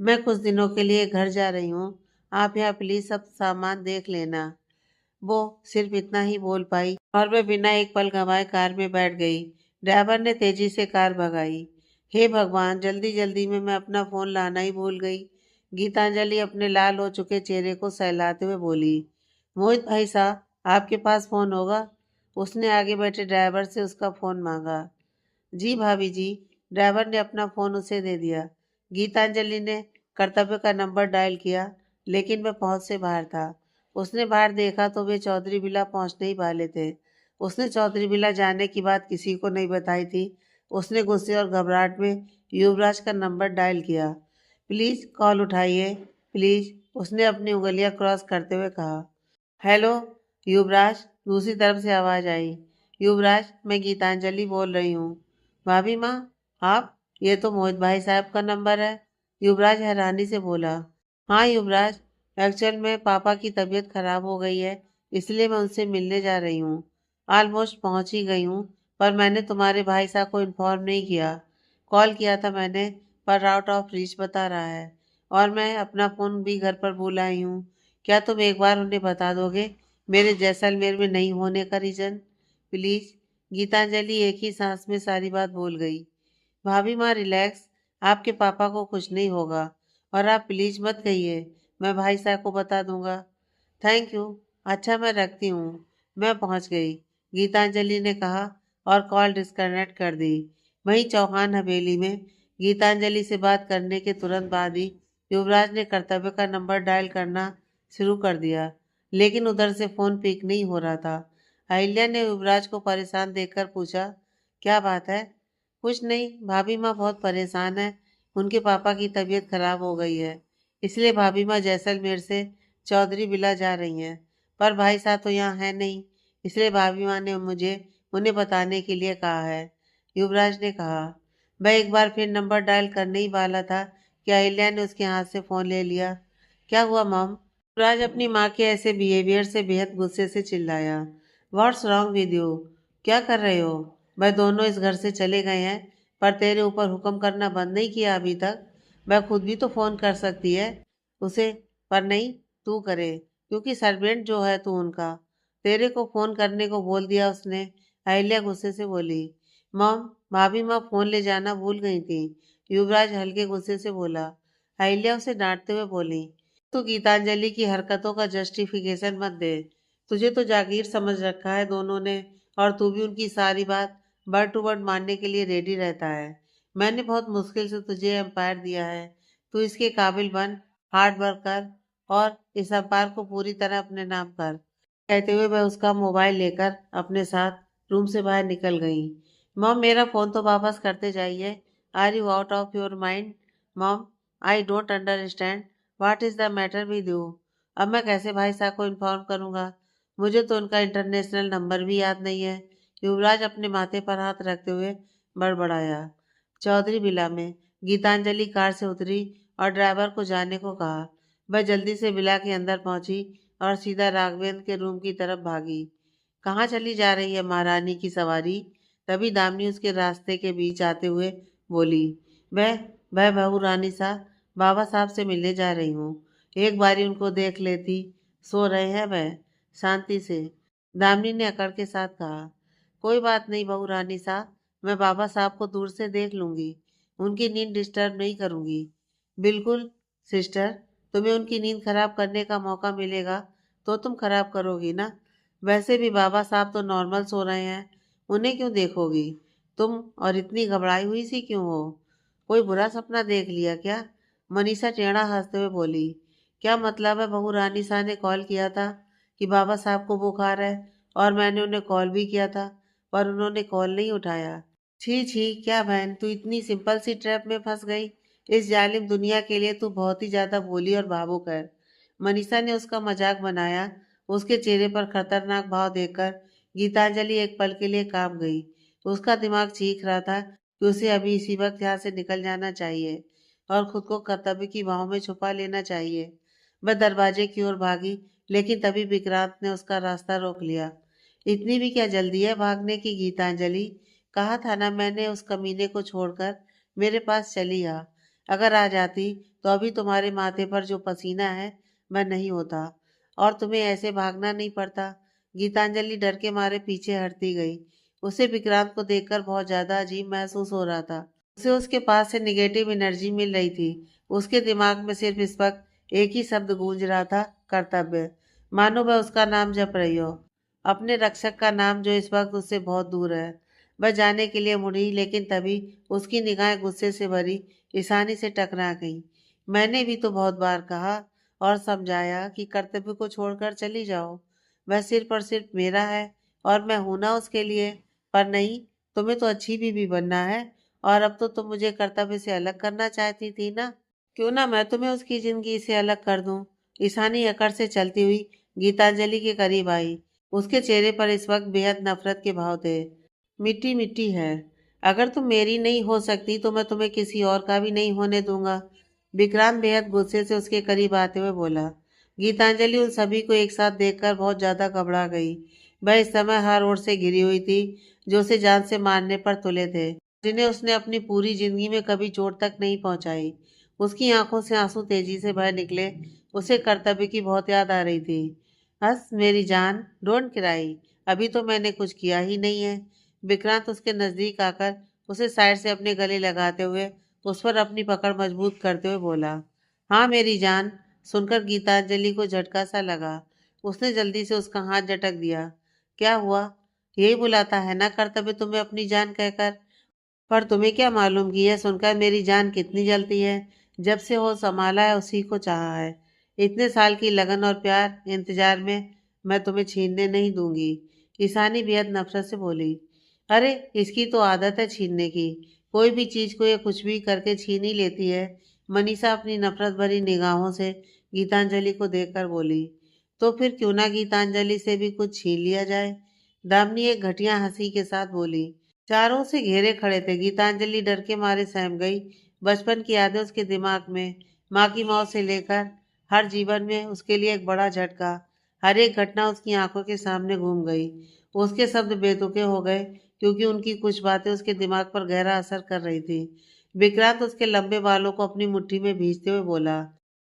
[SPEAKER 1] मैं कुछ दिनों के लिए घर जा रही हूँ, आप यहाँ प्लीज सब सामान देख लेना। वो सिर्फ इतना ही बोल पाई और वह बिना एक पल गंवाए कार में बैठ गई। ड्राइवर ने तेजी से कार भगाई। हे भगवान, जल्दी जल्दी में मैं अपना फोन लाना ही भूल गई। गीतांजलि अपने लाल हो चुके चेहरे को सहलाते हुए बोली। मोहित भाई साहब, आपके पास फोन होगा? उसने आगे बैठे ड्राइवर से उसका फोन मांगा। जी भाभी जी। ड्राइवर ने अपना फोन उसे दे दिया। गीतांजलि ने कर्तव्य का नंबर डायल किया, लेकिन वह पहुंच से बाहर था। उसने बाहर देखा तो वे चौधरी बिला पहुंचने ही वाले थे। उसने चौधरी बिला जाने की बात किसी को नहीं बताई थी। उसने गुस्से और घबराहट में युवराज का नंबर डायल किया। प्लीज कॉल उठाइए, प्लीज, उसने अपनी उंगलियां क्रॉस करते हुए कहा। हेलो युवराज, दूसरी तरफ से आवाज आई। युवराज, मैं गीतांजलि बोल रही हूँ। भाभी माँ, आप? ये तो मोहित भाई साहब का नंबर है। युवराज हैरानी से बोला। हाँ युवराज, एक्चुअल में पापा की तबीयत खराब हो गई है, इसलिए मैं उनसे मिलने जा रही हूँ। ऑलमोस्ट पहुँच ही गई हूँ, पर मैंने तुम्हारे भाई साहब को इन्फॉर्म नहीं किया। कॉल किया था मैंने, पर आउट ऑफ रीच बता रहा है, और मैं अपना फ़ोन भी घर पर भूल आई हूँ। क्या तुम एक बार उन्हें बता दोगे मेरे जैसलमेर में नहीं होने का रीज़न? प्लीज़। गीतांजलि एक ही सांस में सारी बात बोल गई। भाभी माँ रिलैक्स, आपके पापा को कुछ नहीं होगा, और आप प्लीज़ मत कहिए, मैं भाई साहब को बता दूंगा। Thank you. अच्छा, मैं रखती हूँ, मैं पहुँच गई, गीतांजलि ने कहा और कॉल डिस्कनेक्ट कर दी। वहीं चौहान हवेली में गीतांजलि से बात करने के तुरंत बाद ही युवराज ने कर्तव्य का नंबर डायल करना शुरू कर दिया, लेकिन उधर से फ़ोन पिक नहीं हो रहा था। अहिल्या ने युवराज को परेशान देखकर पूछा, क्या बात है? कुछ नहीं, भाभी माँ बहुत परेशान है। उनके पापा की तबीयत खराब हो गई है, इसलिए भाभी माँ जैसलमेर से चौधरी बिला जा रही हैं। पर भाई साहब तो यहाँ है नहीं, इसलिए भाभी माँ ने मुझे उन्हें बताने के लिए कहा है, युवराज ने कहा। वह एक बार फिर नंबर डायल करने ही वाला था कि अहिल्या ने उसके हाथ से फ़ोन ले लिया। क्या हुआ मॉम? युवराज अपनी माँ के ऐसे बिहेवियर से बेहद गुस्से से चिल्लाया। What's wrong with you? क्या कर रहे हो? वह दोनों इस घर से चले गए हैं, पर तेरे ऊपर हुक्म करना बंद नहीं किया अभी तक। वह खुद भी तो फ़ोन कर सकती है उसे, पर नहीं, तू करे, क्योंकि सर्वेंट जो है तू उनका। तेरे को फ़ोन करने को बोल दिया उसने, अहिल्या गुस्से से बोली। मॉम, भाभी माँ फ़ोन ले जाना भूल गई थी, युवराज हल्के गुस्से से बोला। अहिल्या उसे डांटते हुए बोली, तो गीतांजलि की हरकतों का जस्टिफिकेशन मत दे। तुझे तो जागीर समझ रखा है दोनों ने, और तू भी उनकी सारी बात वर्ड टू वर्ड मानने के लिए रेडी रहता है। मैंने बहुत मुश्किल से तुझे एम्पायर दिया है, तू इसके काबिल बन, हार्ड वर्क कर, और इस एम्पायर को पूरी तरह अपने नाम कर। कहते हुए वह उसका मोबाइल लेकर अपने साथ रूम से बाहर निकल गई। मॉम, मेरा फ़ोन तो वापस करते जाइए। Are you out of your mind? Mom, I don't understand, what is the matter with you? अब मैं कैसे भाई साहब को इन्फॉर्म करूंगा? मुझे तो उनका इंटरनेशनल नंबर भी याद नहीं है। युवराज अपने माथे पर हाथ रखते हुए बड़बड़ाया। चौधरी बिला में गीतांजलि कार से उतरी और ड्राइवर को जाने को कहा। वह जल्दी से बिला के अंदर पहुंची और सीधा राघवेंद्र के रूम की तरफ भागी। कहाँ चली जा रही है महारानी की सवारी? तभी दामिनी उसके रास्ते के बीच आते हुए बोली, वह वह बहू रानी सा, बाबा साहब से मिलने जा रही हूँ, एक बारी उनको देख लेती। सो रहे हैं वह, शांति से, दामिनी ने अकड़ के साथ कहा। कोई बात नहीं बहू रानी साहब, मैं बाबा साहब को दूर से देख लूंगी, उनकी नींद डिस्टर्ब नहीं करूंगी। बिल्कुल सिस्टर, तुम्हें उनकी नींद खराब करने का मौका मिलेगा तो तुम खराब करोगी ना। वैसे भी बाबा साहब तो नॉर्मल सो रहे हैं, उन्हें क्यों देखोगी तुम, और इतनी घबराई हुई सी क्यों हो? कोई बुरा सपना देख लिया क्या? मनीषा टेढ़ा हंसते हुए बोली। क्या मतलब है? बहू रानी साहब ने कॉल किया था कि बाबा साहब को बुखार है, और मैंने उन्हें कॉल भी किया था, पर उन्होंने कॉल नहीं उठाया। छी छी, क्या बहन, तू इतनी सिंपल सी ट्रैप में फंस गई? इस जालिम दुनिया के लिए तू बहुत ही ज्यादा भोली और भावुक है। मनीषा ने उसका मजाक बनाया। उसके चेहरे पर खतरनाक भाव देखकर गीतांजलि एक पल के लिए कांप गई। उसका दिमाग चीख रहा था कि उसे अभी इसी वक्त यहाँ से निकल जाना चाहिए और खुद को कर्तव्य की बाहों में छुपा लेना चाहिए। वह दरवाजे की ओर भागी, लेकिन तभी विक्रांत ने उसका रास्ता रोक लिया। इतनी भी क्या जल्दी है भागने की गीतांजलि? कहा था ना मैंने उस कमीने को छोड़कर मेरे पास चली आ। अगर आ जाती तो अभी तुम्हारे माथे पर जो पसीना है वह नहीं होता, और तुम्हें ऐसे भागना नहीं पड़ता। गीतांजलि डर के मारे पीछे हटती गई। उसे विक्रांत को देखकर बहुत ज्यादा अजीब महसूस हो रहा था। उसे उसके पास से निगेटिव एनर्जी मिल रही थी। उसके दिमाग में सिर्फ इस वक्त एक ही शब्द गूंज रहा था, कर्तव्य। मानो वह उसका नाम जप रही हो, अपने रक्षक का नाम जो इस वक्त उससे बहुत दूर है। वह जाने के लिए मुड़ी, लेकिन तभी उसकी निगाहें गुस्से से भरी ईशानी से टकरा गईं। मैंने भी तो बहुत बार कहा और समझाया कि कर्तव्य को छोड़कर चली जाओ। वह सिर्फ और सिर्फ मेरा है, और मैं हूं ना उसके लिए। पर नहीं, तुम्हें तो अच्छी बीवी बनना है, और अब तो तुम मुझे कर्तव्य से अलग करना चाहती थी ना। क्यों ना मैं तुम्हें उसकी जिंदगी से अलग कर दूं। ईशानी अकड़ से चलती हुई गीतांजलि के करीब आई। उसके चेहरे पर इस वक्त बेहद नफरत के भाव थे। मिट्टी मिट्टी है, अगर तुम मेरी नहीं हो सकती तो मैं तुम्हें किसी और का भी नहीं होने दूंगा। विक्रांत बेहद गुस्से से उसके करीब आते हुए बोला। गीतांजलि उन सभी को एक साथ देखकर बहुत ज्यादा घबरा गई। वह इस समय हर ओर से घिरी हुई थी जो उसे जान से मारने पर तुले थे, जिन्हें उसने अपनी पूरी जिंदगी में कभी चोट तक नहीं पहुंचाई। उसकी आंखों से आंसू तेजी से बह निकले। उसे कर्तव्य की बहुत याद आ रही थी। हंस मेरी जान, डोंट क्राई। अभी तो मैंने कुछ किया ही नहीं है। विक्रांत उसके नजदीक आकर उसे साइड से अपने गले लगाते हुए उस पर अपनी पकड़ मजबूत करते हुए बोला, हाँ मेरी जान। सुनकर गीतांजलि को झटका सा लगा। उसने जल्दी से उसका हाथ झटक दिया। क्या हुआ? यही बुलाता है ना कर्तव्य तुम्हें अपनी जान कहकर। पर तुम्हें क्या मालूम कि यह सुनकर मेरी जान कितनी जलती है। जब से होश संभाला है उसी को चाहा है। इतने साल की लगन और प्यार इंतजार में मैं तुम्हें छीनने नहीं दूंगी। ईशानी बेहद नफरत से बोली। अरे इसकी तो आदत है छीनने की। कोई भी चीज को ये कुछ भी करके छीन ही लेती है। मनीषा अपनी नफरत भरी निगाहों से गीतांजलि को देखकर बोली। तो फिर क्यों ना गीतांजलि से भी कुछ छीन लिया जाए। दामिनी एक घटिया हंसी के साथ बोली। चारों से घेरे खड़े थे। गीतांजलि डर के मारे सहम गई। बचपन की यादें उसके दिमाग में, माँ की मौत से लेकर हर जीवन में उसके लिए एक बड़ा झटका। हर एक घटना उसकी आंखों के सामने घूम गई। उसके शब्द बेतुके हो गए क्योंकि उनकी कुछ बातें उसके दिमाग पर गहरा असर कर रही थी। विक्रांत उसके लंबे बालों को अपनी मुट्ठी में भींचते हुए बोला,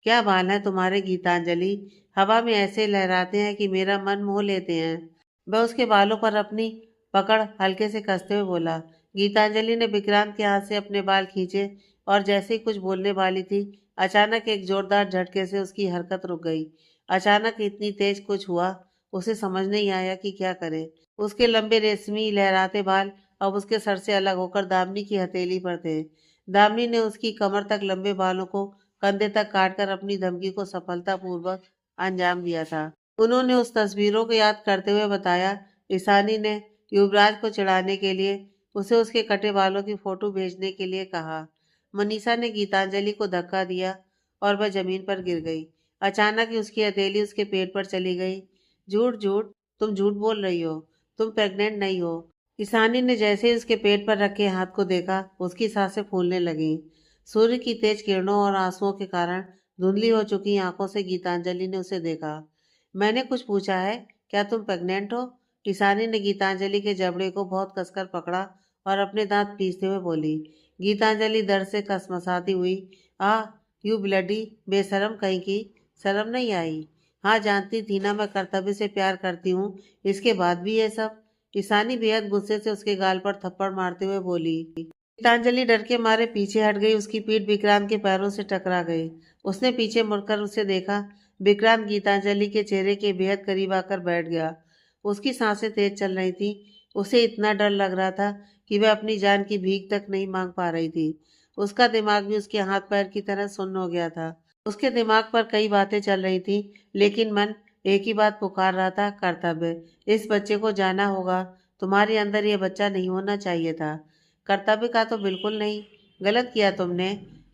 [SPEAKER 1] क्या बाल है तुम्हारे गीतांजलि। हवा में ऐसे लहराते हैं कि मेरा मन मोह लेते हैं। वह उसके बालों पर अपनी पकड़ हल्के से कसते हुए बोला। गीतांजलि ने विक्रांत के हाथ से अपने बाल खींचे और जैसे ही कुछ बोलने वाली थी, अचानक एक जोरदार झटके से उसकी हरकत रुक गई। अचानक इतनी तेज कुछ हुआ, उसे समझ नहीं आया कि क्या करे। उसके लंबे रेशमी लहराते बाल अब उसके सर से अलग होकर दामिनी की हथेली पर थे। दामिनी ने उसकी कमर तक लंबे बालों को कंधे तक काटकर अपनी धमकी को सफलतापूर्वक अंजाम दिया था। उन्होंने उस तस्वीरों को याद करते हुए बताया, ईशानी ने युवराज को चिढ़ाने के लिए उसे उसके कटे बालों की फोटो भेजने के लिए कहा। मनीषा ने गीतांजलि को धक्का दिया और वह जमीन पर गिर गई। अचानक ही उसकी हथेली उसके पेट पर चली गई। झूठ झूठ, तुम झूठ बोल रही हो। तुम प्रेग्नेंट नहीं हो। ईशानी ने जैसे ही उसके पेट पर रखे हाथ को देखा, उसकी सांसें फूलने लगीं। सूर्य की तेज किरणों और आंसुओं के कारण धुंधली हो चुकी आंखों से गीतांजलि ने उसे देखा। मैंने कुछ पूछा है, क्या तुम प्रेग्नेंट हो? ईशानी ने गीतांजलि के जबड़े को बहुत कसकर पकड़ा और अपने दांत पीसते हुए बोली। गीतांजलि दर्द से कसमसाती हुई, आ यू ब्लडी बेशरम कहीं की, शर्म नहीं आई? हाँ जानती थी ना मैं कर्तव्य से प्यार करती हूँ, इसके बाद भी ये सब। ईशानी बेहद गुस्से से उसके गाल पर थप्पड़ मारते हुए बोली। गीतांजलि डर के मारे पीछे हट गई। उसकी पीठ विक्रांत के पैरों से टकरा गई। उसने पीछे मुड़कर उसे देखा। विक्रांत गीतांजलि के चेहरे के बेहद करीब आकर बैठ गया। उसकी सांसें तेज चल रही थी। उसे इतना डर लग रहा था कि वह अपनी जान की भीख तक नहीं मांग पा रही थी। उसका दिमाग भी उसके हाथ पैर की तरह सुन्न हो गया था। उसके दिमाग पर कई बातें चल रही थी, लेकिन मन एक ही बात पुकार रहा था, कर्तव्य। इस बच्चे को जाना होगा। तुम्हारे अंदर ये बच्चा नहीं होना चाहिए था। कर्तव्य का तो बिल्कुल नहीं। गलत किया तुमने।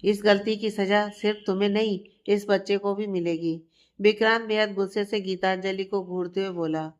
[SPEAKER 1] इस गलती की सजा सिर्फ तुम्हें नहीं, इस बच्चे को भी मिलेगी। विक्रांत बेहद गुस्से से गीतांजलि को घूरते हुए बोला।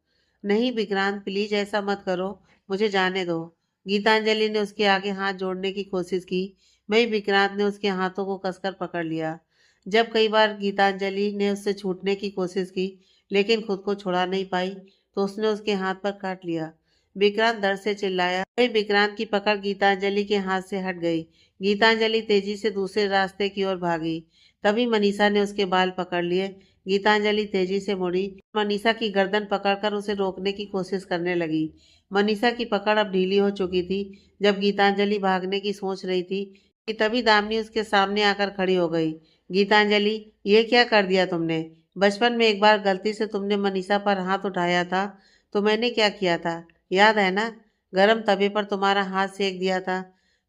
[SPEAKER 1] नहीं विक्रांत, प्लीज ऐसा मत करो, मुझे जाने दो। गीतांजलि ने उसके आगे हाथ जोड़ने की कोशिश की। वहीं विक्रांत ने उसके हाथों को कसकर पकड़ लिया। जब कई बार गीतांजलि ने उससे छूटने की कोशिश की, लेकिन खुद को छुड़ा नहीं पाई, तो उसने उसके हाथ पर काट लिया। विक्रांत दर्द से चिल्लाया। वहीं विक्रांत की पकड़ गीतांजलि के हाथ से हट गई। गीतांजलि तेजी से दूसरे रास्ते की ओर भागी। तभी मनीषा ने उसके बाल पकड़ लिए। गीतांजलि तेजी से मुड़ी। मनीषा की गर्दन पकड़कर उसे रोकने की कोशिश करने लगी। मनीषा की पकड़ अब ढीली हो चुकी थी। जब गीतांजलि भागने की सोच रही थी कि तभी दामिनी उसके सामने आकर खड़ी हो गई। गीतांजलि, ये क्या कर दिया तुमने? बचपन में एक बार गलती से तुमने मनीषा पर हाथ उठाया था, तो मैंने क्या किया था, याद है ना? गरम तवे पर तुम्हारा हाथ सेक दिया था,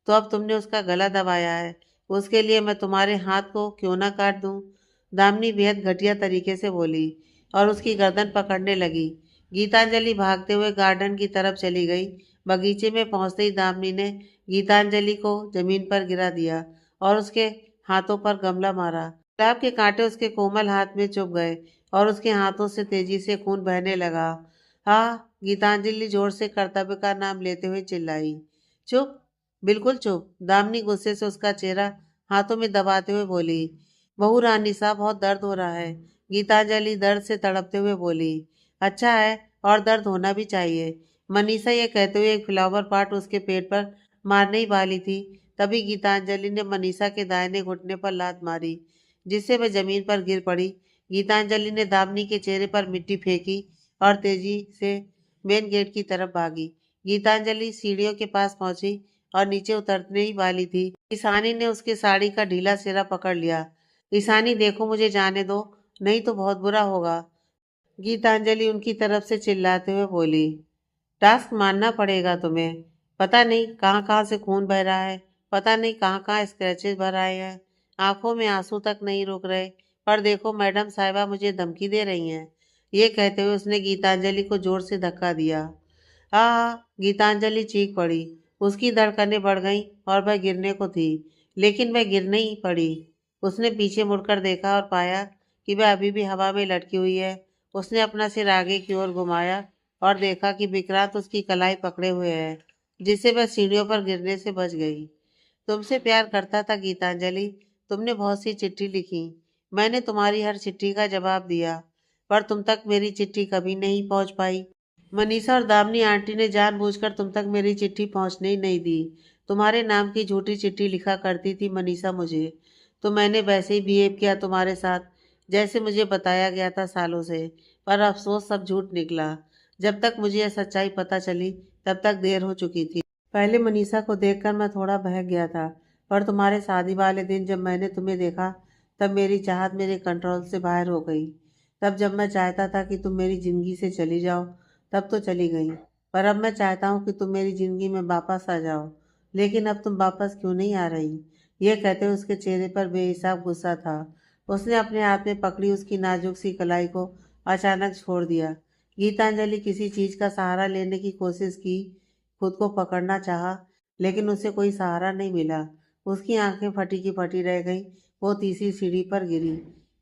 [SPEAKER 1] तो अब तुमने उसका गला दबाया है। उसके लिए मैं तुम्हारे हाथ को क्यों ना काट दूं? दामिनी बेहद घटिया तरीके से बोली और उसकी गर्दन पकड़ने लगी। गीतांजलि भागते हुए गार्डन की तरफ चली गई। बगीचे में पहुंचते ही दामिनी ने गीतांजलि को जमीन पर गिरा दिया और उसके हाथों पर गमला मारा। गुलाब के कांटे उसके कोमल हाथ में चुभ गए और उसके हाथों से तेजी से खून बहने लगा। हाँ, गीतांजलि जोर से कर्तव्य का नाम लेते हुए चिल्लाई। चुप, बिल्कुल चुप। दामिनी गुस्से से उसका चेहरा हाथों में दबाते हुए बोली। बहू रानी साहब, बहुत दर्द हो रहा है। गीतांजलि दर्द से तड़पते हुए बोली। अच्छा है, और दर्द होना भी चाहिए। मनीषा ये कहते हुए एक फ्लावर पॉट उसके पेट पर मारने ही वाली थी, तभी गीतांजलि ने मनीषा के दाहिने घुटने पर लात मारी, जिससे वह जमीन पर गिर पड़ी। गीतांजलि ने दामिनी के चेहरे पर मिट्टी फेंकी और तेजी से मेन गेट की तरफ भागी। गीतांजलि सीढ़ियों के पास पहुंची और नीचे उतरने ही वाली थी। ईशानी ने उसके साड़ी का ढीला सिरा पकड़ लिया। ईशानी, देखो, मुझे जाने दो, नहीं तो बहुत बुरा होगा, गीतांजलि उनकी तरफ से चिल्लाते हुए बोली। टास्क मानना पड़ेगा तुम्हें। पता नहीं कहाँ कहाँ से खून बह रहा है, पता नहीं कहाँ कहाँ स्क्रैचेस भर आए हैं, आंखों में आंसू तक नहीं रुक रहे। पर देखो मैडम साहिबा मुझे धमकी दे रही हैं। ये कहते हुए उसने गीतांजलि को जोर से धक्का दिया। गीतांजलि चीख पड़ी। उसकी धड़कनें बढ़ गईं और वह गिरने को थी, लेकिन वह गिर नहीं पड़ी। उसने पीछे मुड़कर देखा और पाया कि वह अभी भी हवा में लटकी हुई है। उसने अपना सिर आगे की ओर घुमाया और देखा कि विक्रांत उसकी कलाई पकड़े हुए है, जिससे वह सीढ़ियों पर गिरने से बच गई। तुमसे प्यार करता था गीतांजलि, तुमने बहुत सी चिट्ठी लिखी, मैंने तुम्हारी हर चिट्ठी का जवाब दिया, पर तुम तक मेरी चिट्ठी कभी नहीं पहुंच पाई। मनीषा और दामिनी आंटी ने जानबूझकर तुम तक मेरी चिट्ठी पहुंचने ही नहीं दी। तुम्हारे नाम की झूठी चिट्ठी लिखा करती थी मनीषा मुझे, तो मैंने वैसे ही बिहेव किया तुम्हारे साथ, जैसे मुझे बताया गया था सालों से। पर अफसोस सब झूठ निकला। जब तक मुझे यह सच्चाई पता चली तब तक देर हो चुकी थी। पहले मनीषा को देखकर मैं थोड़ा बहक गया था, पर तुम्हारे शादी वाले दिन जब मैंने तुम्हें देखा तब मेरी चाहत मेरे कंट्रोल से बाहर हो गई। तब जब मैं चाहता था कि तुम मेरी ज़िंदगी से चली जाओ तब तो चली गई, पर अब मैं चाहता हूँ कि तुम मेरी ज़िंदगी में वापस आ जाओ। लेकिन अब तुम वापस क्यों नहीं आ रही? यह कहते हुए उसके चेहरे पर बेहिसाब गुस्सा था। उसने अपने हाथ में पकड़ी उसकी नाजुक सी कलाई को अचानक छोड़ दिया। गीतांजलि किसी चीज़ का सहारा लेने की कोशिश की, खुद को पकड़ना चाहा, लेकिन उसे कोई सहारा नहीं मिला। उसकी आंखें फटी की फटी रह गईं। वो तीसरी सीढ़ी पर गिरी।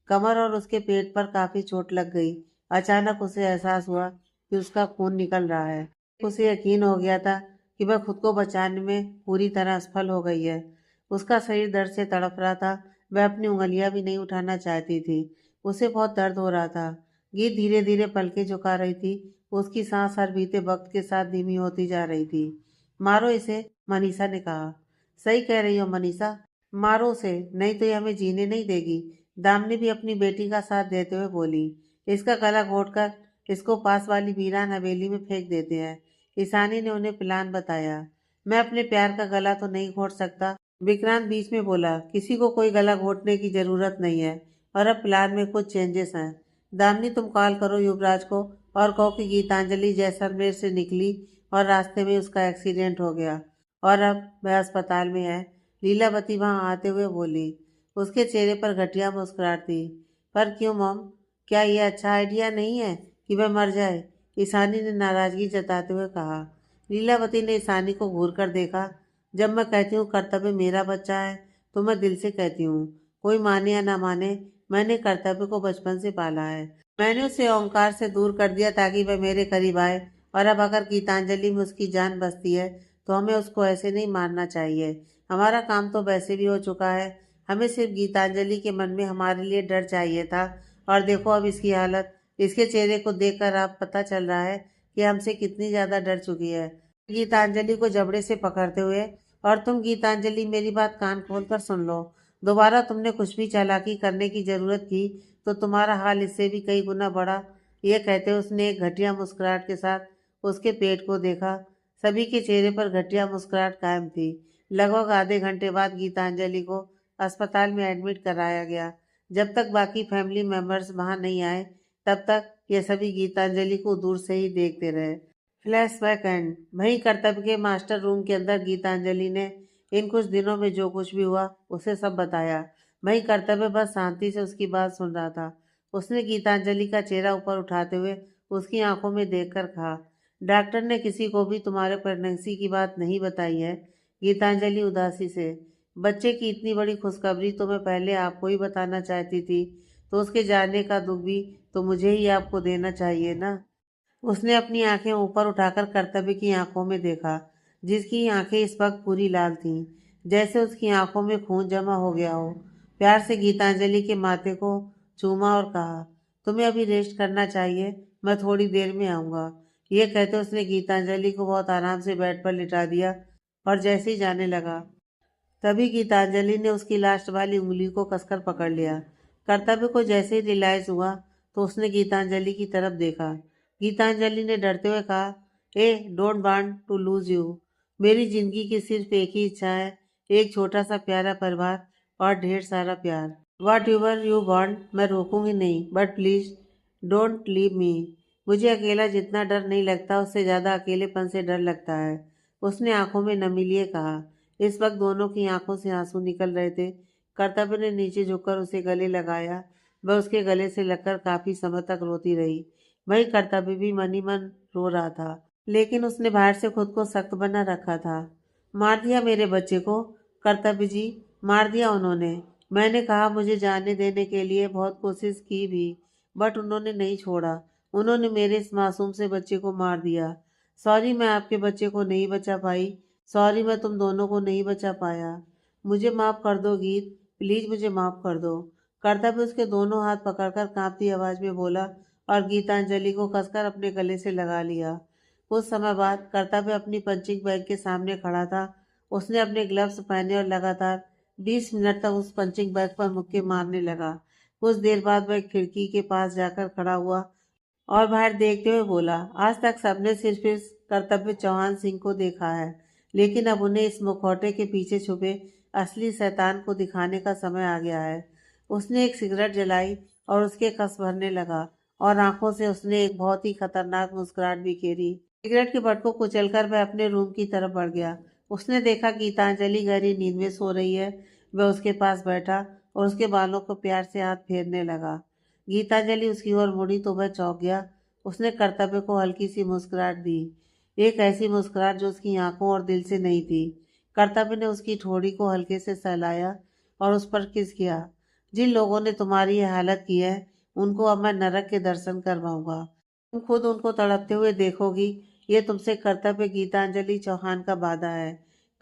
[SPEAKER 1] कमर और उसके पेट पर काफ़ी चोट लग गई। अचानक उसे एहसास हुआ कि उसका खून निकल रहा है। उसे यकीन हो गया था कि वह खुद को बचाने में पूरी तरह असफल हो गई है। उसका शरीर दर्द से तड़प रहा था। वह अपनी उंगलियां भी नहीं उठाना चाहती थी। उसे बहुत दर्द हो रहा था। गीत धीरे धीरे पलकें झुका रही थी। उसकी सांस हर बीते वक्त के साथ धीमी होती जा रही थी। मारो इसे, मनीषा ने कहा। सही कह रही हो मनीषा, मारो उसे, नहीं तो ये हमें जीने नहीं देगी, दामिनी भी अपनी बेटी का साथ देते हुए बोली। इसका गला घोटकर इसको पास वाली वीरान हवेली में फेंक देते हैं। ईशानी ने उन्हें प्लान बताया। मैं अपने प्यार का गला तो नहीं घोट सकता, विक्रांत बीच में बोला। किसी को कोई गला घोटने की जरूरत नहीं है, और अब प्लान में कुछ चेंजेस हैं। दामिनी, तुम कॉल करो युवराज को और कहो कि गीतांजलि जैसलमेर से निकली और रास्ते में उसका एक्सीडेंट हो गया और अब वह अस्पताल में है। लीलावती वहां आते हुए बोली। उसके चेहरे पर घटिया मुस्कुराहट थी। पर क्यों मॉम, क्या यह अच्छा आइडिया नहीं है कि वह मर जाए? ईशानी ने नाराजगी जताते हुए कहा। लीलावती ने ईशानी को घूर कर देखा। जब मैं कहती हूँ कर्तव्य मेरा बच्चा है तो मैं दिल से कहती हूँ, कोई माने या ना माने, मैंने कर्तव्य को बचपन से पाला है। मैंने उसे ओंकार से दूर कर दिया ताकि वह मेरे करीब आए, और अब अगर गीतांजलि में उसकी जान बसती है तो हमें उसको ऐसे नहीं मारना चाहिए। हमारा काम तो वैसे भी हो चुका है। हमें सिर्फ गीतांजलि के मन में हमारे लिए डर चाहिए था, और देखो अब इसकी हालत। इसके चेहरे को देखकर आप पता चल रहा है कि हमसे कितनी ज्यादा डर चुकी है। गीतांजलि को जबड़े से पकड़ते हुए, और तुम गीतांजलि मेरी बात कान खोल कर सुन लो, दोबारा तुमने कुछ भी चालाकी करने की जरूरत की तो तुम्हारा हाल इससे भी कई गुना बढ़ा। यह कहते उसने एक घटिया मुस्कुराहट के साथ उसके पेट को देखा। सभी के चेहरे पर घटिया मुस्कुराहट कायम थी। लगभग आधे घंटे बाद गीतांजलि को अस्पताल में एडमिट कराया गया। जब तक बाकी फैमिली मेंबर्स वहां नहीं आए तब तक ये सभी गीतांजलि को दूर से ही देखते रहे। Flashback and. वहीं कर्तव्य के मास्टर रूम के अंदर गीतांजलि ने इन कुछ दिनों में जो कुछ भी हुआ उसे सब बताया। वहीं कर्तव्य बस शांति से उसकी बात सुन रहा था। उसने गीतांजलि का चेहरा ऊपर उठाते हुए उसकी आंखों में देखकर कहा, डॉक्टर ने किसी को भी तुम्हारे प्रेगनेंसी की बात नहीं बताई है। गीतांजलि उदासी से, बच्चे की इतनी बड़ी खुशखबरी तो मैं पहले आपको ही बताना चाहती थी, तो उसके जाने का दुख भी तो मुझे ही आपको देना चाहिए ना। उसने अपनी आंखें ऊपर उठाकर कर्तव्य की आंखों में देखा, जिसकी आंखें इस वक्त पूरी लाल थीं, जैसे उसकी आंखों में खून जमा हो गया हो। प्यार से गीतांजलि के माथे को चूमा और कहा, तुम्हें अभी रेस्ट करना चाहिए, मैं थोड़ी देर में आऊँगा। ये कहते उसने गीतांजलि को बहुत आराम से बेड पर लिटा दिया और जैसे ही जाने लगा, तभी गीतांजलि ने उसकी लास्ट वाली उंगली को कसकर पकड़ लिया। कर्तव्य को जैसे ही रियलाइज हुआ तो उसने गीतांजलि की तरफ देखा। गीतांजलि ने डरते हुए कहा, I don't want to lose you. मेरी जिंदगी की सिर्फ एक ही इच्छा है, एक छोटा सा प्यारा परिवार और ढेर सारा प्यार। वाट एवर यू वांट, मैं रोकूंगी नहीं, but please don't leave me. मुझे अकेला जितना डर नहीं लगता, उससे ज्यादा अकेलेपन से डर लगता है, उसने आंखों में नमी लिए कहा। इस वक्त दोनों की आंखों से आंसू निकल रहे थे। कर्तव्य ने नीचे झुककर उसे गले लगाया। वह उसके गले से लगकर काफी समय तक रोती रही। वही कर्तव्य भी मन ही मन रो रहा था, लेकिन उसने बाहर से खुद को सख्त बना रखा था। मार दिया मेरे बच्चे को, कर्तव्य जी, मार दिया उन्होंने। मैंने कहा मुझे जाने देने के लिए बहुत कोशिश की भी, बट उन्होंने नहीं छोड़ा। उन्होंने मेरे इस मासूम से बच्चे को मार दिया। सॉरी, मैं आपके बच्चे को नहीं बचा पाई। सॉरी, मैं तुम दोनों को नहीं बचा पाया। मुझे माफ कर दो गीत, प्लीज मुझे माफ कर दो। कर्तव्य उसके दोनों हाथ पकड़कर कांपती आवाज में बोला और गीतांजलि को कसकर अपने गले से लगा लिया। कुछ समय बाद कर्तव्य अपनी पंचिंग बैग के सामने खड़ा था। उसने अपने ग्लव्स पहने और लगातार 20 मिनट तक उस पंचिंग बैग पर मुक्के मारने लगा। कुछ देर बाद वह खिड़की के पास जाकर खड़ा हुआ और बाहर देखते हुए बोला, आज तक सबने सिर्फ इस कर्तव्य चौहान सिंह को देखा है, लेकिन अब उन्हें इस मुखौटे के पीछे छुपे असली शैतान को दिखाने का समय आ गया है। उसने एक सिगरेट जलाई और उसके कस भरने लगा और आंखों से उसने एक बहुत ही खतरनाक मुस्कुराहट बिखेरी। सिगरेट के बट को कुचलकर वह अपने रूम की तरफ बढ़ गया। उसने देखा गीतांजलि गहरी नींद में सो रही है। वह उसके पास बैठा और उसके बालों को प्यार से हाथ फेरने लगा। गीतांजलि उसकी ओर मुड़ी तो वह चौंक गया। उसने कर्तव्य को हल्की सी मुस्कुराहट दी, एक ऐसी मुस्कुराहट जो उसकी आंखों और दिल से नहीं थी। कर्तव्य ने उसकी ठोड़ी को हल्के से सहलाया और उस पर किस किया। जिन लोगों ने तुम्हारी ये हालत की है, उनको अब मैं नरक के दर्शन करवाऊंगा। तुम खुद उनको तड़पते हुए देखोगी। ये तुमसे कर्तव्य गीतांजलि चौहान का वादा है।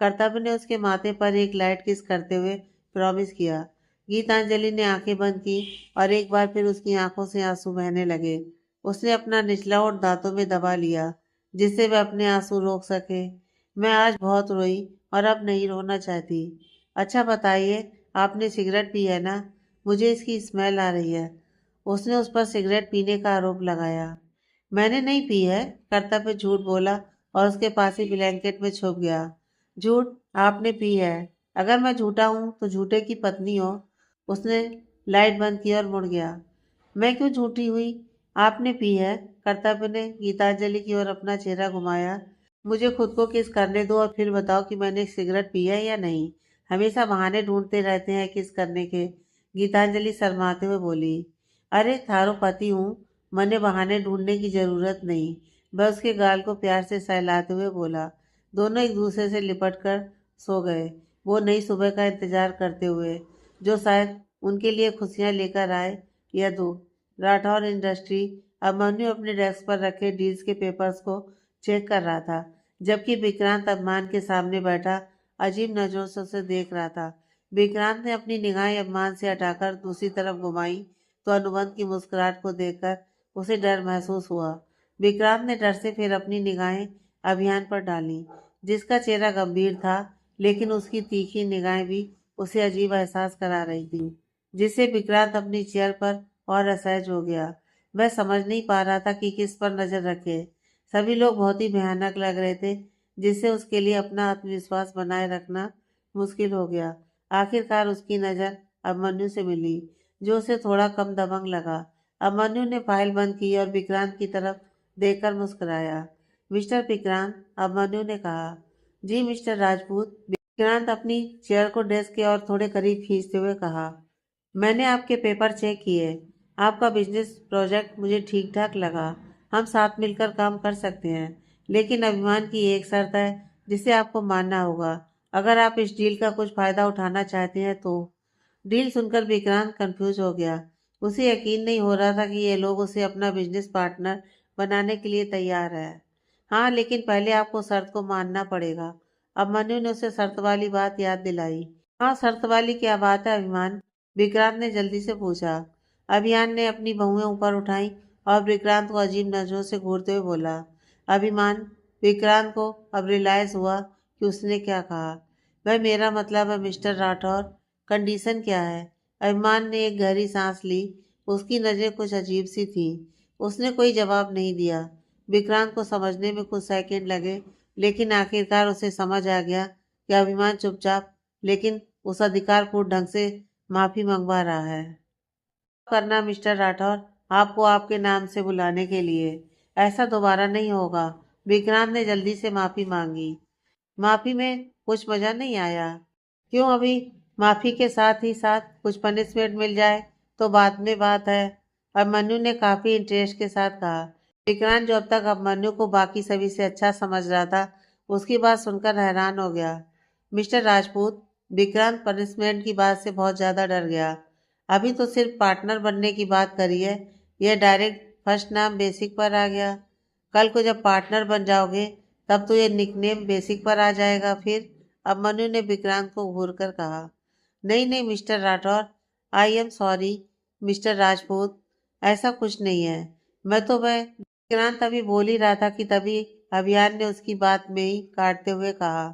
[SPEAKER 1] कर्तव्य ने उसके माथे पर एक लाइट किस करते हुए प्रॉमिस किया। गीतांजलि ने आंखें बंद की और एक बार फिर उसकी आंखों से आंसू बहने लगे। उसने अपना निचला ओठ दांतों में दबा लिया, जिससे वह अपने आंसू रोक सके। मैं आज बहुत रोई और अब नहीं रोना चाहती। अच्छा बताइए, आपने सिगरेट पी है ना? मुझे इसकी स्मेल आ रही है। उसने उस पर सिगरेट पीने का आरोप लगाया। मैंने नहीं पी है, कर्तव्य झूठ बोला और उसके पास ही ब्लैंकेट में छुप गया। झूठ? आपने पी है। अगर मैं झूठा हूं तो झूठे की पत्नी हो। उसने लाइट बंद की और मुड़ गया। मैं क्यों झूठी हुई? आपने पी है। कर्तव्य ने गीतांजलि की ओर अपना चेहरा घुमाया। मुझे खुद को किस करने दो और फिर बताओ कि मैंने सिगरेट पी है या नहीं। हमेशा बहाने ढूंढते रहते हैं किस करने के। गीतांजलि शर्माते हुए बोली, अरे थारो पति हूँ, मने बहाने ढूंढने की जरूरत नहीं। वह उसके गाल को प्यार से सहलाते हुए बोला। दोनों एक दूसरे से लिपट कर सो गए, वो नई सुबह का इंतजार करते हुए, जो शायद उनके लिए खुशियां लेकर आए या दुख। राठौर इंडस्ट्री। अभिमन्यु अपने डेस्क पर रखे डील्स के पेपर्स को चेक कर रहा था, जबकि विक्रांत अभिमान के सामने बैठा अजीब नजरों से उसे देख रहा था। विक्रांत ने अपनी निगाहें अभिमान से हटाकर दूसरी तरफ घुमाई तो अनुबंध की मुस्कुराहट को देखकर उसे डर महसूस हुआ। विक्रांत ने डर से फिर अपनी निगाहें अभियान पर डाली, जिसका चेहरा गंभीर था, लेकिन उसकी तीखी निगाहें भी उसे अजीब एहसास करा रही थी, जिससे विक्रांत अपनी चेयर पर और असहज हो गया। वह समझ नहीं पा रहा था कि किस पर नजर रखे। सभी लोग बहुत ही भयानक लग रहे थे, जिससे उसके लिए अपना आत्मविश्वास बनाए रखना मुश्किल हो गया। आखिरकार उसकी नज़र अभिमन्यु से मिली, जो उसे थोड़ा कम दबंग लगा। अभिमन्यु ने फाइल बंद की और विक्रांत की तरफ देखकर मुस्कुराया। मिस्टर विक्रांत, अभिमन्यु ने कहा। जी मिस्टर राजपूत, विक्रांत अपनी चेयर को डेस्क के और थोड़े करीब खींचते हुए कहा। मैंने आपके पेपर चेक किए। आपका बिजनेस प्रोजेक्ट मुझे ठीक ठाक लगा। हम साथ मिलकर काम कर सकते हैं, लेकिन अभिमान की एक शर्त है जिसे आपको मानना होगा। अगर आप इस डील का कुछ फायदा उठाना चाहते हैं तो। डील सुनकर विक्रांत कंफ्यूज हो गया। उसे यकीन नहीं हो रहा था कि ये लोग उसे अपना बिजनेस पार्टनर बनाने के लिए तैयार है। हाँ, लेकिन पहले आपको शर्त को मानना पड़ेगा। अब मनु ने उसे शर्त वाली बात याद दिलाई। हाँ, शर्त वाली क्या बात है अभिमान? विक्रांत ने जल्दी से पूछा। अभियान ने अपनी बहुएं ऊपर उठाई और विक्रांत को अजीब नजरों से घूरते हुए बोला। अभिमान। विक्रांत को अब रियलाइज हुआ कि उसने क्या कहा। वह मेरा मतलब है मिस्टर राठौर। कंडीशन क्या है? अभिमान ने एक गहरी सांस ली। उसकी नजरें कुछ अजीब सी थीं। उसने कोई जवाब नहीं दिया। विक्रांत को समझने में कुछ सेकंड लगे, लेकिन आखिरकार उसे समझ आ गया कि अभिमान चुपचाप लेकिन उस अधिकारपूर्ण ढंग से माफी मंगवा रहा है। करना मिस्टर राठौर, आपको आपके नाम से बुलाने के लिए। ऐसा दोबारा नहीं होगा। विक्रांत ने जल्दी से माफी मांगी। माफी में कुछ मजा नहीं आया। क्यों? अभी माफी के साथ ही साथ कुछ पनिशमेंट मिल जाए तो बात में बात है। अभिमन्यु ने काफी इंटरेस्ट के साथ कहा। विक्रांत, जो अब तक अभिमन्यु को बाकी सभी से अच्छा समझ रहा था, उसकी बात सुनकर हैरान हो गया। मिस्टर राजपूत, विक्रांत पनिशमेंट की बात से बहुत ज्यादा डर गया। अभी तो सिर्फ पार्टनर बनने की बात करी है, यह डायरेक्ट फर्स्ट नाम बेसिक पर आ गया। कल को जब पार्टनर बन जाओगे तब तो ये निकनेम बेसिक पर आ जाएगा फिर। अब मनु ने विक्रांत को घूर कर कहा। नहीं नहीं mister Rathore, I am sorry mister Rajput, ऐसा कुछ नहीं है। मैं तो वह विक्रांत अभी बोल ही रहा था कि तभी अभियान ने उसकी बात में ही काटते हुए कहा।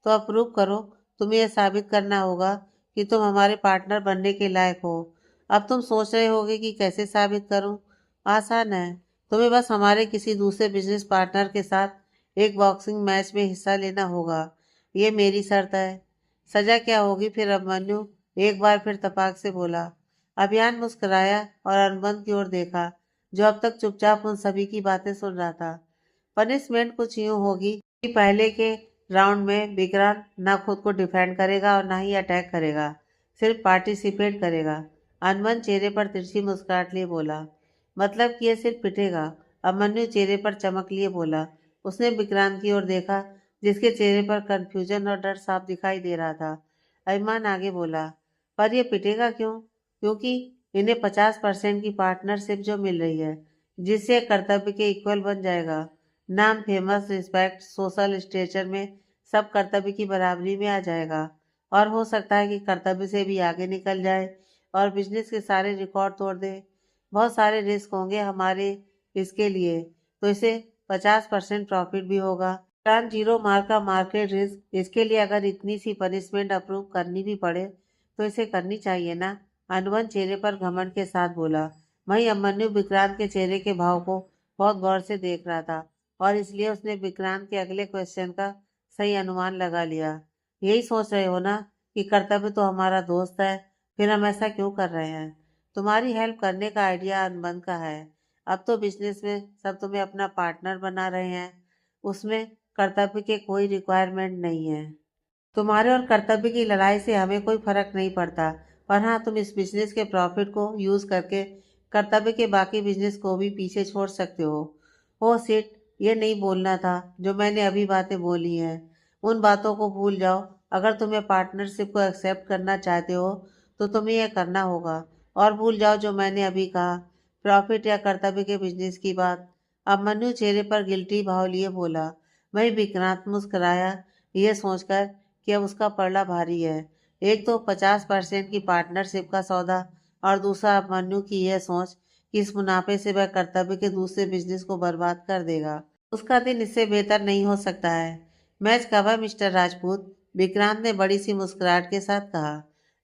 [SPEAKER 1] तो अप्रूव करो, तुम्हें यह साबित करना होगा कि तुम हमारे पार्टनर बनने के लायक हो। अब तुम सोच रहे होगे कि कैसे साबित करूं। आसान है। तुम्हें बस हमारे किसी दूसरे बिजनेस पार्टनर के साथ एक बॉक्सिंग मैच में हिस्सा लेना होगा। ये मेरी शर्त है। सजा क्या होगी फिर? अभिमन्यु एक बार फिर तपाक से बोला। अभियान मुस्कुराया और अनुबंध की ओर देखा, जो अब तक चुपचाप उन सभी की बातें सुन रहा था। पनिशमेंट कुछ यूं होगी कि पहले के राउंड में विक्रांत ना खुद को डिफेंड करेगा और ना ही अटैक करेगा, सिर्फ पार्टिसिपेट करेगा। अनुबंध चेहरे पर तिरछी मुस्कुराहट लिए बोला। मतलब कि ये सिर्फ पिटेगा? अभिमन्यु चेहरे पर चमक लिए बोला। उसने विक्रांत की ओर देखा, जिसके चेहरे पर कंफ्यूजन और डर साफ दिखाई दे रहा था। अभिमान आगे बोला। पर यह पिटेगा क्यों? क्योंकि इन्हें 50% की पार्टनरशिप जो मिल रही है, जिससे कर्तव्य के इक्वल बन जाएगा। नाम, फेमस, रिस्पेक्ट, सोशल स्टेचर में सब कर्तव्य की बराबरी में आ जाएगा। और हो सकता है कि कर्तव्य से भी आगे निकल जाए और बिजनेस के सारे रिकॉर्ड तोड़ दे। बहुत सारे रिस्क होंगे हमारे इसके लिए, तो इसे 50% प्रॉफिट भी होगा। प्लान जीरो मार्क का मार्केट रिस्क, इसके लिए अगर इतनी सी पनिशमेंट अप्रूव करनी भी पड़े तो इसे करनी चाहिए ना। अनुबंध चेहरे पर घमंड के साथ बोला। वहीं अभिमन्यु विक्रांत के चेहरे के भाव को बहुत गौर से देख रहा था और इसलिए उसने विक्रांत के अगले क्वेश्चन का सही अनुमान लगा लिया। यही सोच रहे हो ना कि कर्तव्य तो हमारा दोस्त है, फिर हम ऐसा क्यों कर रहे हैं? तुम्हारी हेल्प करने का आइडिया अनुबंध का है। अब तो बिजनेस में सब तुम्हें अपना पार्टनर बना रहे हैं, उसमें कर्तव्य के कोई रिक्वायरमेंट नहीं है। तुम्हारे और कर्तव्य की लड़ाई से हमें कोई फर्क नहीं पड़ता, पर हाँ, तुम इस बिजनेस के प्रॉफिट को यूज करके कर्तव्य के बाकी बिजनेस को भी पीछे छोड़ सकते हो। ओ सिट, ये नहीं बोलना था जो मैंने अभी बातें बोली हैं। उन बातों को भूल जाओ। अगर तुम्हें पार्टनरशिप को एक्सेप्ट करना चाहते हो तो तुम्हें यह करना होगा। और भूल जाओ जो मैंने अभी कहा, प्रॉफिट या कर्तव्य के बिजनेस की बात। अब मनु चेहरे पर गिल्टी भाव लिए बोला। वही विक्रांत मुस्कुराया, यह सोचकर कि अब उसका पलड़ा भारी है। एक तो 50% की पार्टनरशिप का सौदा और दूसरा अभिमन्यु की यह सोच कि इस मुनाफे से वह कर्तव्य के दूसरे बिजनेस को बर्बाद कर देगा। उसका दिन इससे बेहतर नहीं हो सकता है। मैच कब है मिस्टर राजपूत? विक्रांत ने बड़ी सी मुस्कुराहट के साथ कहा।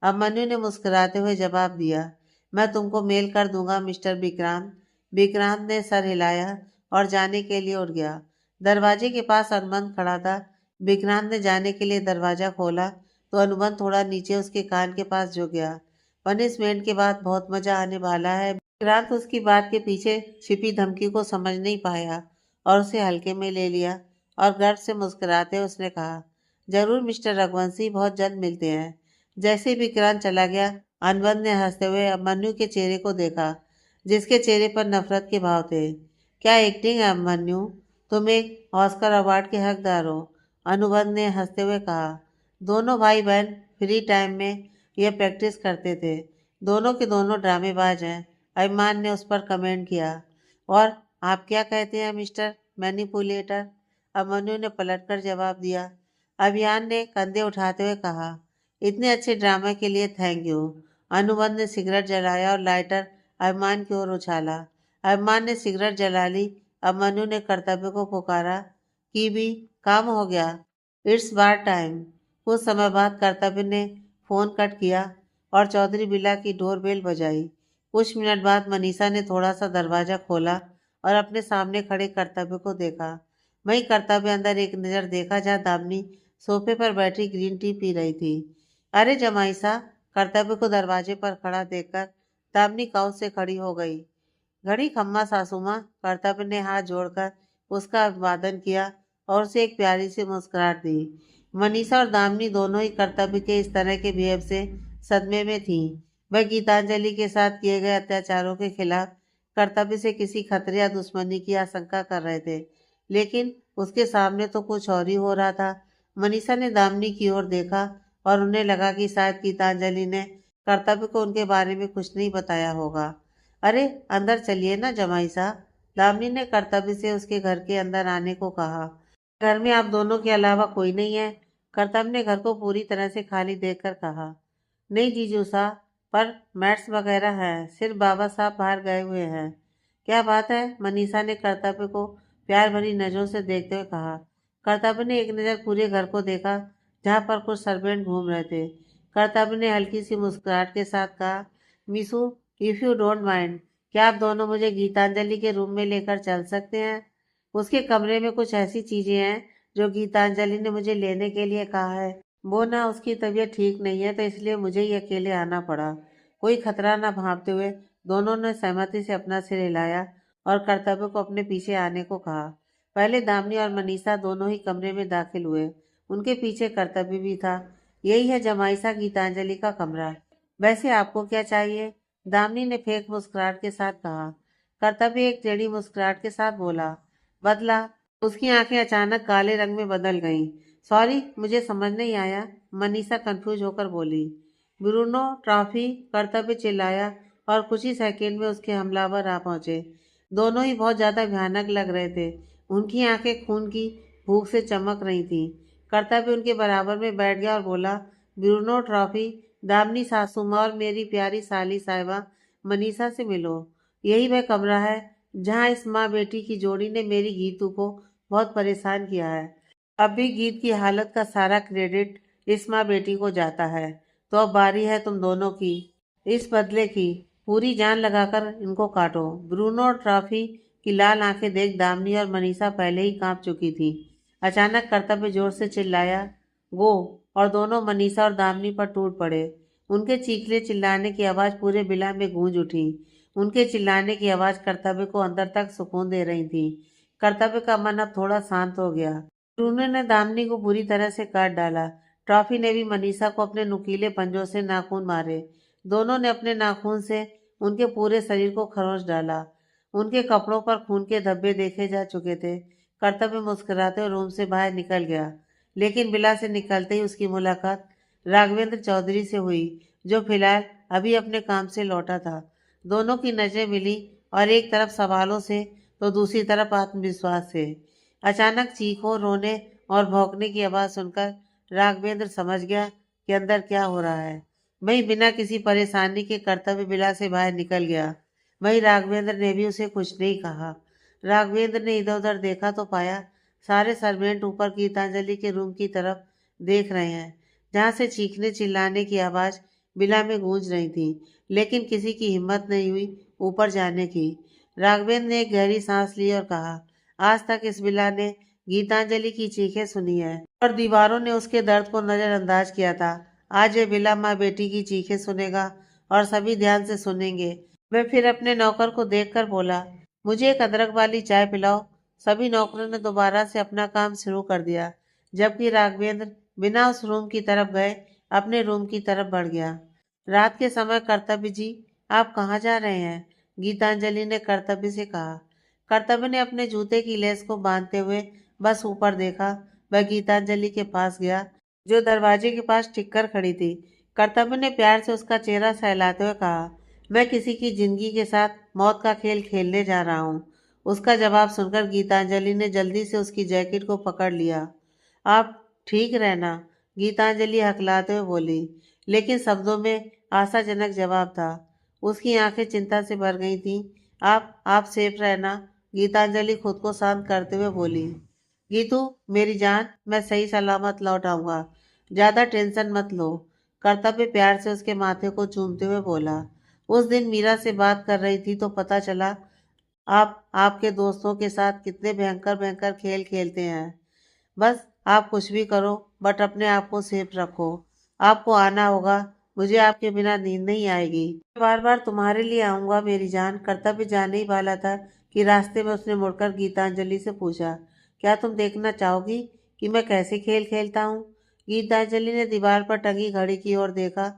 [SPEAKER 1] अभिमन्यु ने मुस्कुराते हुए जवाब दिया। मैं तुमको मेल कर दूंगा मिस्टर विक्रांत। विक्रांत ने सर हिलाया और जाने के लिए उठ गया। दरवाजे के पास अनुबंध खड़ा था। विक्रांत ने जाने के लिए दरवाजा खोला तो अनुबंध थोड़ा नीचे उसके कान के पास झुक गया। पनिशमेंट के बाद बहुत मजा आने वाला है। विक्रांत उसकी बात के पीछे छिपी धमकी को समझ नहीं पाया और उसे हल्के में ले लिया और गर्व से मुस्कुराते हुए उसने कहा, जरूर मिस्टर रघुवंशी, बहुत जल्द मिलते हैं। जैसे ही विक्रांत चला गया, अनुबंध ने हंसते हुए अभिमन्यु के चेहरे को देखा, जिसके चेहरे पर नफरत के भाव थे। क्या एक्टिंग है अभिमन्यु, तुम एक ऑस्कर अवार्ड के हकदार हो। अनुबंध ने हंसते हुए कहा। दोनों भाई बहन फ्री टाइम में यह प्रैक्टिस करते थे। दोनों के दोनों ड्रामेबाज हैं। अभिमान ने उस पर कमेंट किया। और आप क्या कहते हैं मिस्टर मैनिपुलेटर? अभिमन्यु ने पलटकर जवाब दिया। अभियान ने कंधे उठाते हुए कहा। इतने अच्छे ड्रामा के लिए थैंक यू। अनुबंध ने सिगरेट जलाया और लाइटर अभिमान की ओर उछाला। अभिमान ने सिगरेट जला ली। अब मनु ने कर्तव्य को पुकारा कि भी काम हो गया, इट्स बार टाइम। कुछ समय बाद कर्तव्य ने फोन कट किया और चौधरी बिला की डोरबेल बजाई। कुछ मिनट बाद मनीषा ने थोड़ा सा दरवाजा खोला और अपने सामने खड़े कर्तव्य को देखा। वही कर्तव्य अंदर एक नज़र देखा जहाँ दामिनी सोफे पर बैठी ग्रीन टी पी रही थी। अरे जमाई सा! कर्तव्य को दरवाजे पर खड़ा देखकर दामिनी काउच से खड़ी हो गई। घड़ी खम्मा सासू माँ। कर्तव्य ने हाथ जोड़कर उसका अभिवादन किया और उसे एक प्यारी सी मुस्कुराहट दी। मनीषा और दामिनी दोनों ही कर्तव्य के इस तरह के बिहेव से सदमे में थीं। वह गीतांजलि के साथ किए गए अत्याचारों के खिलाफ कर्तव्य से किसी खतरे या दुश्मनी की आशंका कर रहे थे, लेकिन उसके सामने तो कुछ और ही हो रहा था। मनीषा ने दामिनी की ओर देखा और उन्हें लगा कि शायद गीतांजलि ने कर्तव्य को उनके बारे में कुछ नहीं बताया होगा। अरे अंदर चलिए ना जमाई साहब। दामिनी ने कर्तव्य से उसके घर के अंदर आने को कहा। घर में आप दोनों के अलावा कोई नहीं है? कर्तव्य ने घर को पूरी तरह से खाली देखकर कहा। नहीं जीजू साहब, पर मैट्स वगैरह हैं, सिर्फ बाबा साहब बाहर गए हुए हैं। क्या बात है? मनीषा ने कर्तव्य को प्यार भरी नजरों से देखते हुए कहा। कर्तव्य ने एक नज़र पूरे घर को देखा जहाँ पर कुछ सर्वेंट घूम रहे थे। कर्तव्य ने हल्की सी मुस्कुराहट के साथ कहा, miss you, if you don't mind, क्या आप दोनों मुझे गीतांजलि के रूम में लेकर चल सकते हैं? उसके कमरे में कुछ ऐसी चीज़ें हैं जो गीतांजलि ने मुझे लेने के लिए कहा है। वो ना उसकी तबीयत ठीक नहीं है, तो इसलिए मुझे ही अकेले आना पड़ा। कोई खतरा ना भांपते हुए दोनों ने सहमति से अपना सिर हिलाया और कर्तव्य को अपने पीछे आने को कहा। पहले दामिनी और मनीषा दोनों ही कमरे में दाखिल हुए। उनके पीछे कर्तव्य भी था। यही है जमाईसा गीतांजलि का कमरा। वैसे आपको क्या चाहिए? दामिनी ने फेक मुस्कुराहट के साथ कहा। कर्तव्य एक टेढ़ी मुस्कुराहट के साथ बोला। बदला। उसकी आंखें अचानक काले रंग में बदल गईं। सॉरी, मुझे समझ नहीं आया, मनीषा कंफ्यूज होकर बोली। ब्रूनो ट्रॉफी, कर्तव्य चिल्लाया और कुछ ही सेकंड में उसके हमलावर आ पहुंचे। दोनों ही बहुत ज्यादा भयानक लग रहे थे। उनकी आंखें खून की भूख से चमक रही थीं। कर्तव्य उनके बराबर में बैठ गया और बोला, ब्रूनो ट्रॉफी, दामिनी सासू माँ और मेरी प्यारी साली साहिबा मनीषा से मिलो। यही वह कमरा है जहाँ इस माँ बेटी की जोड़ी ने मेरी गीतू को बहुत परेशान किया है। अब भी गीत की हालत का सारा क्रेडिट इस माँ बेटी को जाता है। तो अब बारी है तुम दोनों की, इस बदले की। पूरी जान लगाकर इनको काटो। ब्रूनो ट्रॉफी की लाल आंखें देख दामिनी और मनीषा पहले ही कांप चुकी थी। अचानक कर्तव्य जोर से चिल्लाया, गो, और दोनों मनीषा और दामिनी पर टूट पड़े। उनके चीखने चिल्लाने की आवाज़ पूरे विला में गूंज उठी। उनके चिल्लाने की आवाज़ कर्तव्य को अंदर तक सुकून दे रही थी। कर्तव्य का मन अब थोड़ा शांत हो गया। टूने ने दामिनी को बुरी तरह से काट डाला। ट्रॉफी ने भी मनीषा को अपने नुकीले पंजों से नाखून मारे। दोनों ने अपने नाखून से उनके पूरे शरीर को खरोंच डाला। उनके कपड़ों पर खून के धब्बे देखे जा चुके थे। कर्तव्य मुस्कुराते हुए रूम से बाहर निकल गया, लेकिन बिला से निकलते ही उसकी मुलाकात राघवेंद्र चौधरी से हुई, जो फिलहाल अभी अपने काम से लौटा था। दोनों की नजरें मिली और एक तरफ सवालों से तो दूसरी तरफ आत्मविश्वास से। अचानक चीखों, रोने और भौंकने की आवाज़ सुनकर राघवेंद्र समझ गया कि अंदर क्या हो रहा है। वहीं बिना किसी परेशानी के कर्तव्य बिला से बाहर निकल गया। वहीं राघवेंद्र ने भी उसे कुछ नहीं कहा। राघवेंद्र ने इधर उधर देखा तो पाया सारे सर्वेंट ऊपर गीतांजलि के रूम की तरफ देख रहे हैं, जहाँ से चीखने चिल्लाने की आवाज़ बिला में गूंज रही थी, लेकिन किसी की हिम्मत नहीं हुई ऊपर जाने की। राघवेंद्र ने एक गहरी सांस ली और कहा, आज तक इस बिला ने गीतांजलि की चीखें सुनी है और दीवारों ने उसके दर्द को नजरअंदाज किया था। आज ये बिला माँ बेटी की चीखें सुनेगा और सभी ध्यान से सुनेंगे। वह फिर अपने नौकर को देखकर बोला, मुझे एक अदरक वाली चाय पिलाओ। सभी नौकरों ने दोबारा से अपना काम शुरू कर दिया, जबकि राघवेंद्र बिना उस रूम की तरफ गए अपने रूम की तरफ बढ़ गया। रात के समय कर्तव्य जी, आप कहाँ जा रहे हैं? गीतांजलि ने कर्तव्य से कहा। कर्तव्य ने अपने जूते की लेस को बांधते हुए बस ऊपर देखा। वह गीतांजलि के पास गया, जो दरवाजे के पास टिककर खड़ी थी। कर्तव्य ने प्यार से उसका चेहरा सहलाते हुए कहा, मैं किसी की जिंदगी के साथ मौत का खेल खेलने जा रहा हूँ। उसका जवाब सुनकर गीतांजलि ने जल्दी से उसकी जैकेट को पकड़ लिया। आप ठीक रहना, गीतांजलि हकलाते हुए बोली, लेकिन शब्दों में आशाजनक जवाब था। उसकी आंखें चिंता से भर गई थीं। आप सेफ रहना, गीतांजलि खुद को शांत करते हुए बोली। गीतू, मेरी जान, मैं सही सलामत लौट आऊंगा, ज्यादा टेंशन मत लो। कर्तव्य प्यार से उसके माथे को चूमते हुए बोला। उस दिन मीरा से बात कर रही थी तो पता चला आप आपके दोस्तों के साथ कितने भयंकर भयंकर खेल खेलते हैं। बस आप कुछ भी करो, बट अपने आप को सेफ रखो। आपको आना होगा, मुझे आपके बिना नींद नहीं आएगी। बार बार तुम्हारे लिए आऊंगा मेरी जान। कर्तव्य जाने ही वाला था कि रास्ते में उसने मुड़कर गीतांजलि से पूछा, क्या तुम देखना चाहोगी कि मैं कैसे खेल खेलता हूँ? गीतांजलि ने दीवार पर टंगी घड़ी की ओर देखा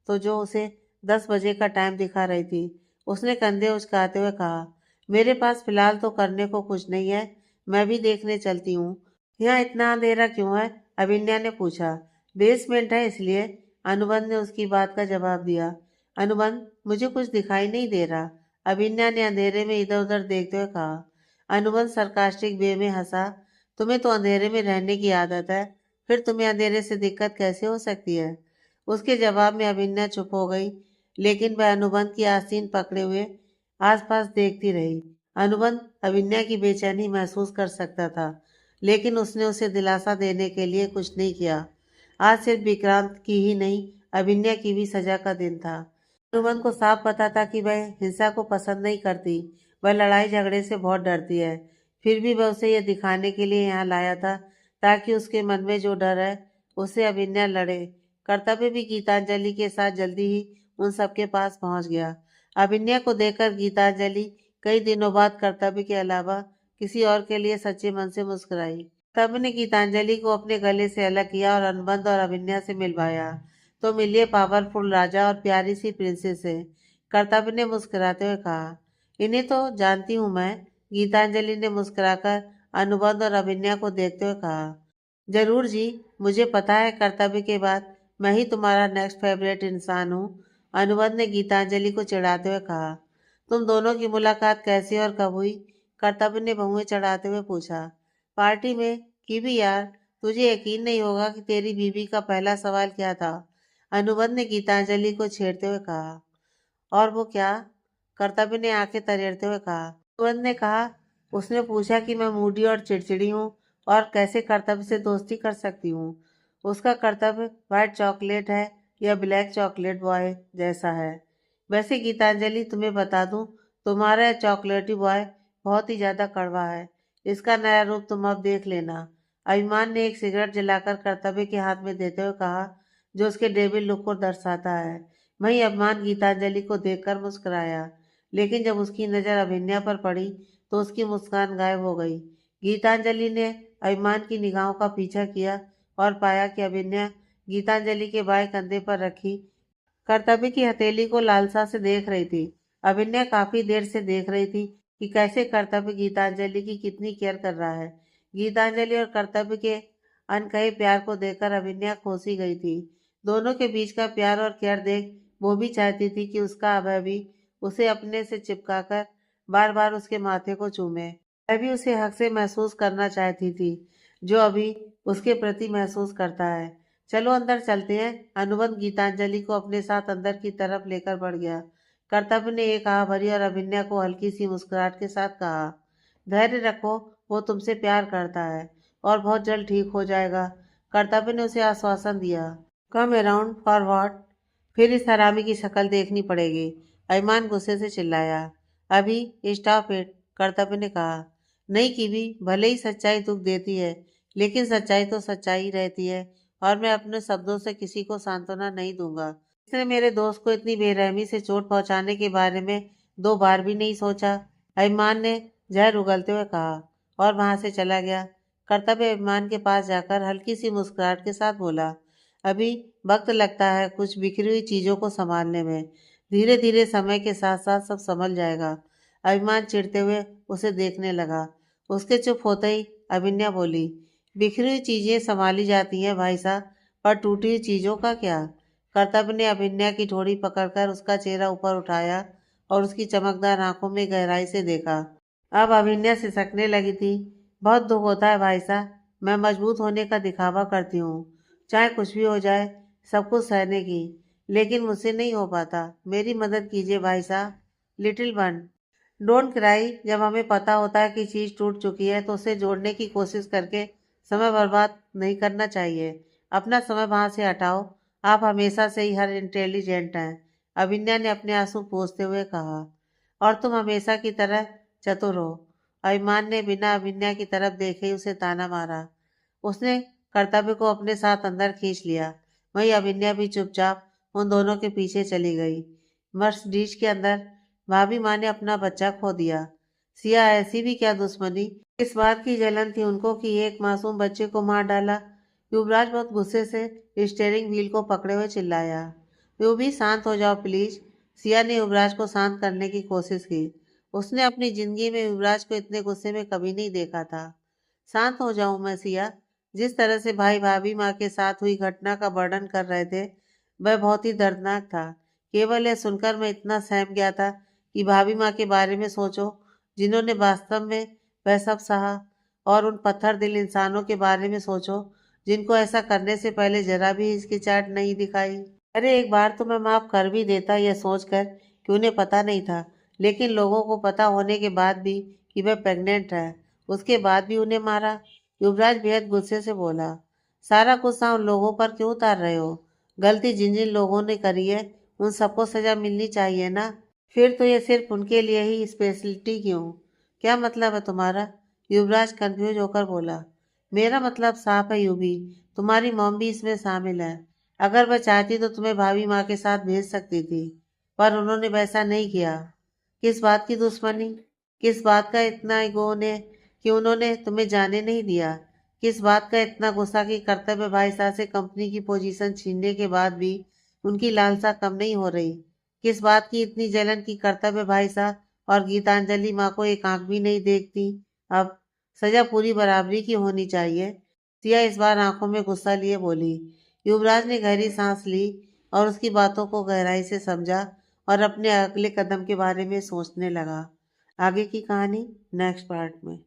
[SPEAKER 1] तो जो उसे 10 बजे का टाइम दिखा रही थी। उसने कंधे उचकाते हुए कहा, मेरे पास फिलहाल तो करने को कुछ नहीं है, मैं भी देखने चलती हूँ। यहाँ इतना अंधेरा क्यों है? अभिन्या ने पूछा। बेसमेंट है इसलिए, अनुबंध ने उसकी बात का जवाब दिया। अनुबंध, मुझे कुछ दिखाई नहीं दे रहा, अभिन्या ने अंधेरे में इधर उधर देखते हुए कहा। अनुबंध सरकास्टिक वे में हंसा। तुम्हें तो अंधेरे में रहने की आदत है, फिर तुम्हें अंधेरे से दिक्कत कैसे हो सकती है? उसके जवाब में अभिन्या चुप हो गई, लेकिन वह अनुबंध की आस्तीन पकड़े हुए आसपास देखती रही। अनुबंध अभिन्या की बेचैनी महसूस कर सकता था, लेकिन उसने उसे दिलासा देने के लिए कुछ नहीं किया। आज सिर्फ विक्रांत की ही नहीं, अभिन्या की भी सजा का दिन था। अनुबंध को साफ पता था कि वह हिंसा को पसंद नहीं करती, वह लड़ाई झगड़े से बहुत डरती है। फिर भी वह उसे यह दिखाने के लिए यहाँ लाया था ताकि उसके मन में जो डर है उससे अभिन्या लड़े। कर्तव्य भी गीतांजलि के साथ जल्दी ही उन सबके पास पहुंच गया। अभिन्या को देखकर गीतांजलि कई दिनों बाद कर्तव्य के अलावा किसी और के लिए सच्चे मन से मुस्कुराई। तब ने गीतांजलि को अपने गले से अलग किया और अनुबंध और अभिन्या से मिलवाया। तो मिलिए पावरफुल राजा और प्यारी सी प्रिंसेस से, कर्तव्य ने मुस्कुराते हुए कहा। इन्हें तो जानती हूँ मैं, गीतांजलि ने मुस्कुराकर अनुबंध और अभिन्या को देखते हुए कहा। जरूर जी, मुझे पता है कर्तव्य के बाद मैं ही तुम्हारा नेक्स्ट फेवरेट इंसान हूँ, अनुबंध ने गीतांजलि को चिढ़ाते हुए कहा। तुम दोनों की मुलाकात कैसे और कब हुई? कर्तव्य ने भौहें चढ़ाते हुए पूछा। पार्टी में की भी यार, तुझे यकीन नहीं होगा कि तेरी बीवी का पहला सवाल क्या था, अनुबंध ने गीतांजलि को छेड़ते हुए कहा। और वो क्या? कर्तव्य ने आंखें तरेड़ते हुए कहा। अनुबंध ने कहा, उसने पूछा कि मैं मूडी और चिड़चिड़ी हूँ और कैसे कर्तव्य से दोस्ती कर सकती हूँ। उसका कर्तव्य व्हाइट चॉकलेट है या ब्लैक चॉकलेट बॉय जैसा है। वैसे गीतांजलि, तुम्हें बता दूं, तुम्हारा यह चॉकलेटी बॉय बहुत ही ज्यादा कड़वा है। इसका नया रूप तुम अब देख लेना। अभिमान ने एक सिगरेट जलाकर कर्तव्य के हाथ में देते हुए कहा, जो उसके डेविल लुक को दर्शाता है। वहीं अभिमान गीतांजलि को देखकर मुस्कुराया, लेकिन जब उसकी नज़र अभिनया पर पड़ी तो उसकी मुस्कान गायब हो गई। गीतांजलि ने अभिमान की निगाहों का पीछा किया और पाया कि अभिनया गीतांजलि के बाएं कंधे पर रखी कर्तव्य की हथेली को लालसा से देख रही थी। अभिनया काफी देर से देख रही थी कि कैसे कर्तव्य गीतांजलि की कितनी केयर कर रहा है। गीतांजलि और कर्तव्य के अनकहे प्यार को देखकर अभिनया खोसी गई थी। दोनों के बीच का प्यार और केयर देख वो भी चाहती थी कि उसका अभय भी उसे अपने से चिपकाकर बार बार उसके माथे को चूमे। वह भी उसे हक से महसूस करना चाहती थी, जो अभी उसके प्रति महसूस करता है। चलो अंदर चलते हैं, अनुबंध गीतांजलि को अपने साथ अंदर की तरफ लेकर बढ़ गया। कर्तव्य ने एक आह भरी और अभिनया को हल्की सी मुस्कुराहट के साथ कहा, धैर्य रखो, वो तुमसे प्यार करता है और बहुत जल्द ठीक हो जाएगा। कर्तव्य ने उसे आश्वासन दिया। Come around for what? फिर इस हरामी की शक्ल देखनी पड़ेगी, अभिमान गुस्से से चिल्लाया। अभी स्टॉप इट, कर्तव्य ने कहा। नहीं कीवी, भले ही सच्चाई दुख देती है, लेकिन सच्चाई तो सच्चाई ही रहती है और मैं अपने शब्दों से किसी को सांत्वना नहीं दूंगा। इसने मेरे दोस्त को इतनी बेरहमी से चोट पहुंचाने के बारे में 2 बार भी नहीं सोचा, अभिमान ने जहर उगलते हुए कहा और वहां से चला गया। कर्तव्य अभिमान के पास जाकर हल्की सी मुस्कुराहट के साथ बोला, अभी वक्त लगता है कुछ बिखरी हुई चीजों को संभालने में, धीरे धीरे समय के साथ साथ सब संभल जाएगा। अभिमान चिढ़ते हुए उसे देखने लगा। उसके चुप होते ही अभिन्या बोली, बिखरी हुई चीजें संभाली जाती हैं भाई साहब, पर टूटी हुई चीजों का क्या? कर्तव्य ने अभिन्या की ठोड़ी पकड़कर उसका चेहरा ऊपर उठाया और उसकी चमकदार आंखों में गहराई से देखा। अब अभिन्या सिसकने लगी थी। बहुत दुख होता है भाई साहब, मैं मजबूत होने का दिखावा करती हूँ, चाहे कुछ भी हो जाए, सब कुछ सहने की। लेकिन मुझसे नहीं हो पाता। मेरी मदद कीजिए भाई साहब। Little one, don't cry. जब हमें पता होता है कि चीज़ टूट चुकी है तो उसे जोड़ने की कोशिश करके समय बर्बाद नहीं करना चाहिए। अपना समय वहाँ से हटाओ। आप हमेशा से ही हर इंटेलिजेंट हैं, अभिन्या ने अपने आंसू पोंछते हुए कहा। और तुम हमेशा की तरह चतुर हो। अभिमान ने बिना अभिन्या की तरफ देखे ही उसे ताना मारा। उसने कर्तव्य को अपने साथ अंदर खींच लिया। वहीं अभिन्या भी चुपचाप उन दोनों के पीछे चली गई। मर्सिडीज के अंदर भाभी माँ ने अपना बच्चा खो दिया। सिया ऐसी भी क्या दुश्मनी, इस बात की जलन थी उनको कि एक मासूम बच्चे को मार डाला। युवराज बहुत गुस्से से स्टीयरिंग व्हील को पकड़े हुए चिल्लाया। युवी, शांत हो जाओ प्लीज। सिया ने युवराज को शांत करने की कोशिश की। उसने अपनी जिंदगी में युवराज को इतने गुस्से में कभी नहीं देखा था। शांत हो जाऊं मैं सिया? जिस तरह से भाई भाभी माँ के साथ हुई घटना का वर्णन कर रहे थे वह बहुत ही दर्दनाक था। केवल यह सुनकर मैं इतना सहम गया था कि भाभी माँ के बारे में सोचो, जिन्होंने वास्तव में वह सब सहा। और उन पत्थर दिल इंसानों के बारे में सोचो, जिनको ऐसा करने से पहले जरा भी हिचकिचाहट नहीं दिखाई। अरे एक बार तो मैं माफ कर भी देता यह सोचकर कि उन्हें पता नहीं था, लेकिन लोगों को पता होने के बाद भी कि वह प्रेग्नेंट है, उसके बाद भी उन्हें मारा। युवराज बेहद गुस्से से बोला। सारा गुस्सा उन लोगों पर क्यों उतार रहे हो? गलती जिन जिन लोगों ने करी है उन सबको सजा मिलनी चाहिए ना। फिर तो ये सिर्फ उनके लिए ही स्पेशलिटी क्यों? क्या मतलब है तुम्हारा? युवराज कंफ्यूज होकर बोला। मेरा मतलब साफ है यूबी, तुम्हारी मॉम भी इसमें शामिल है। अगर वह चाहती तो तुम्हें भाभी माँ के साथ भेज सकती थी, पर उन्होंने वैसा नहीं किया। किस बात की दुश्मनी? किस बात का इतना ईगो ने कि उन्होंने तुम्हें जाने नहीं दिया? किस बात का इतना गुस्सा कि कर्तव्य भाई साहब से कंपनी की पोजीशन छीनने के बाद भी उनकी लालसा कम नहीं हो रही? किस बात की इतनी जलन कि कर्तव्य भाई साहब और गीतांजलि माँ को एक आंख भी नहीं देखती? अब सजा पूरी बराबरी की होनी चाहिए। सिया इस बार आंखों में गुस्सा लिए बोली। युवराज ने गहरी सांस ली और उसकी बातों को गहराई से समझा और अपने अगले कदम के बारे में सोचने लगा। आगे की कहानी नेक्स्ट पार्ट में।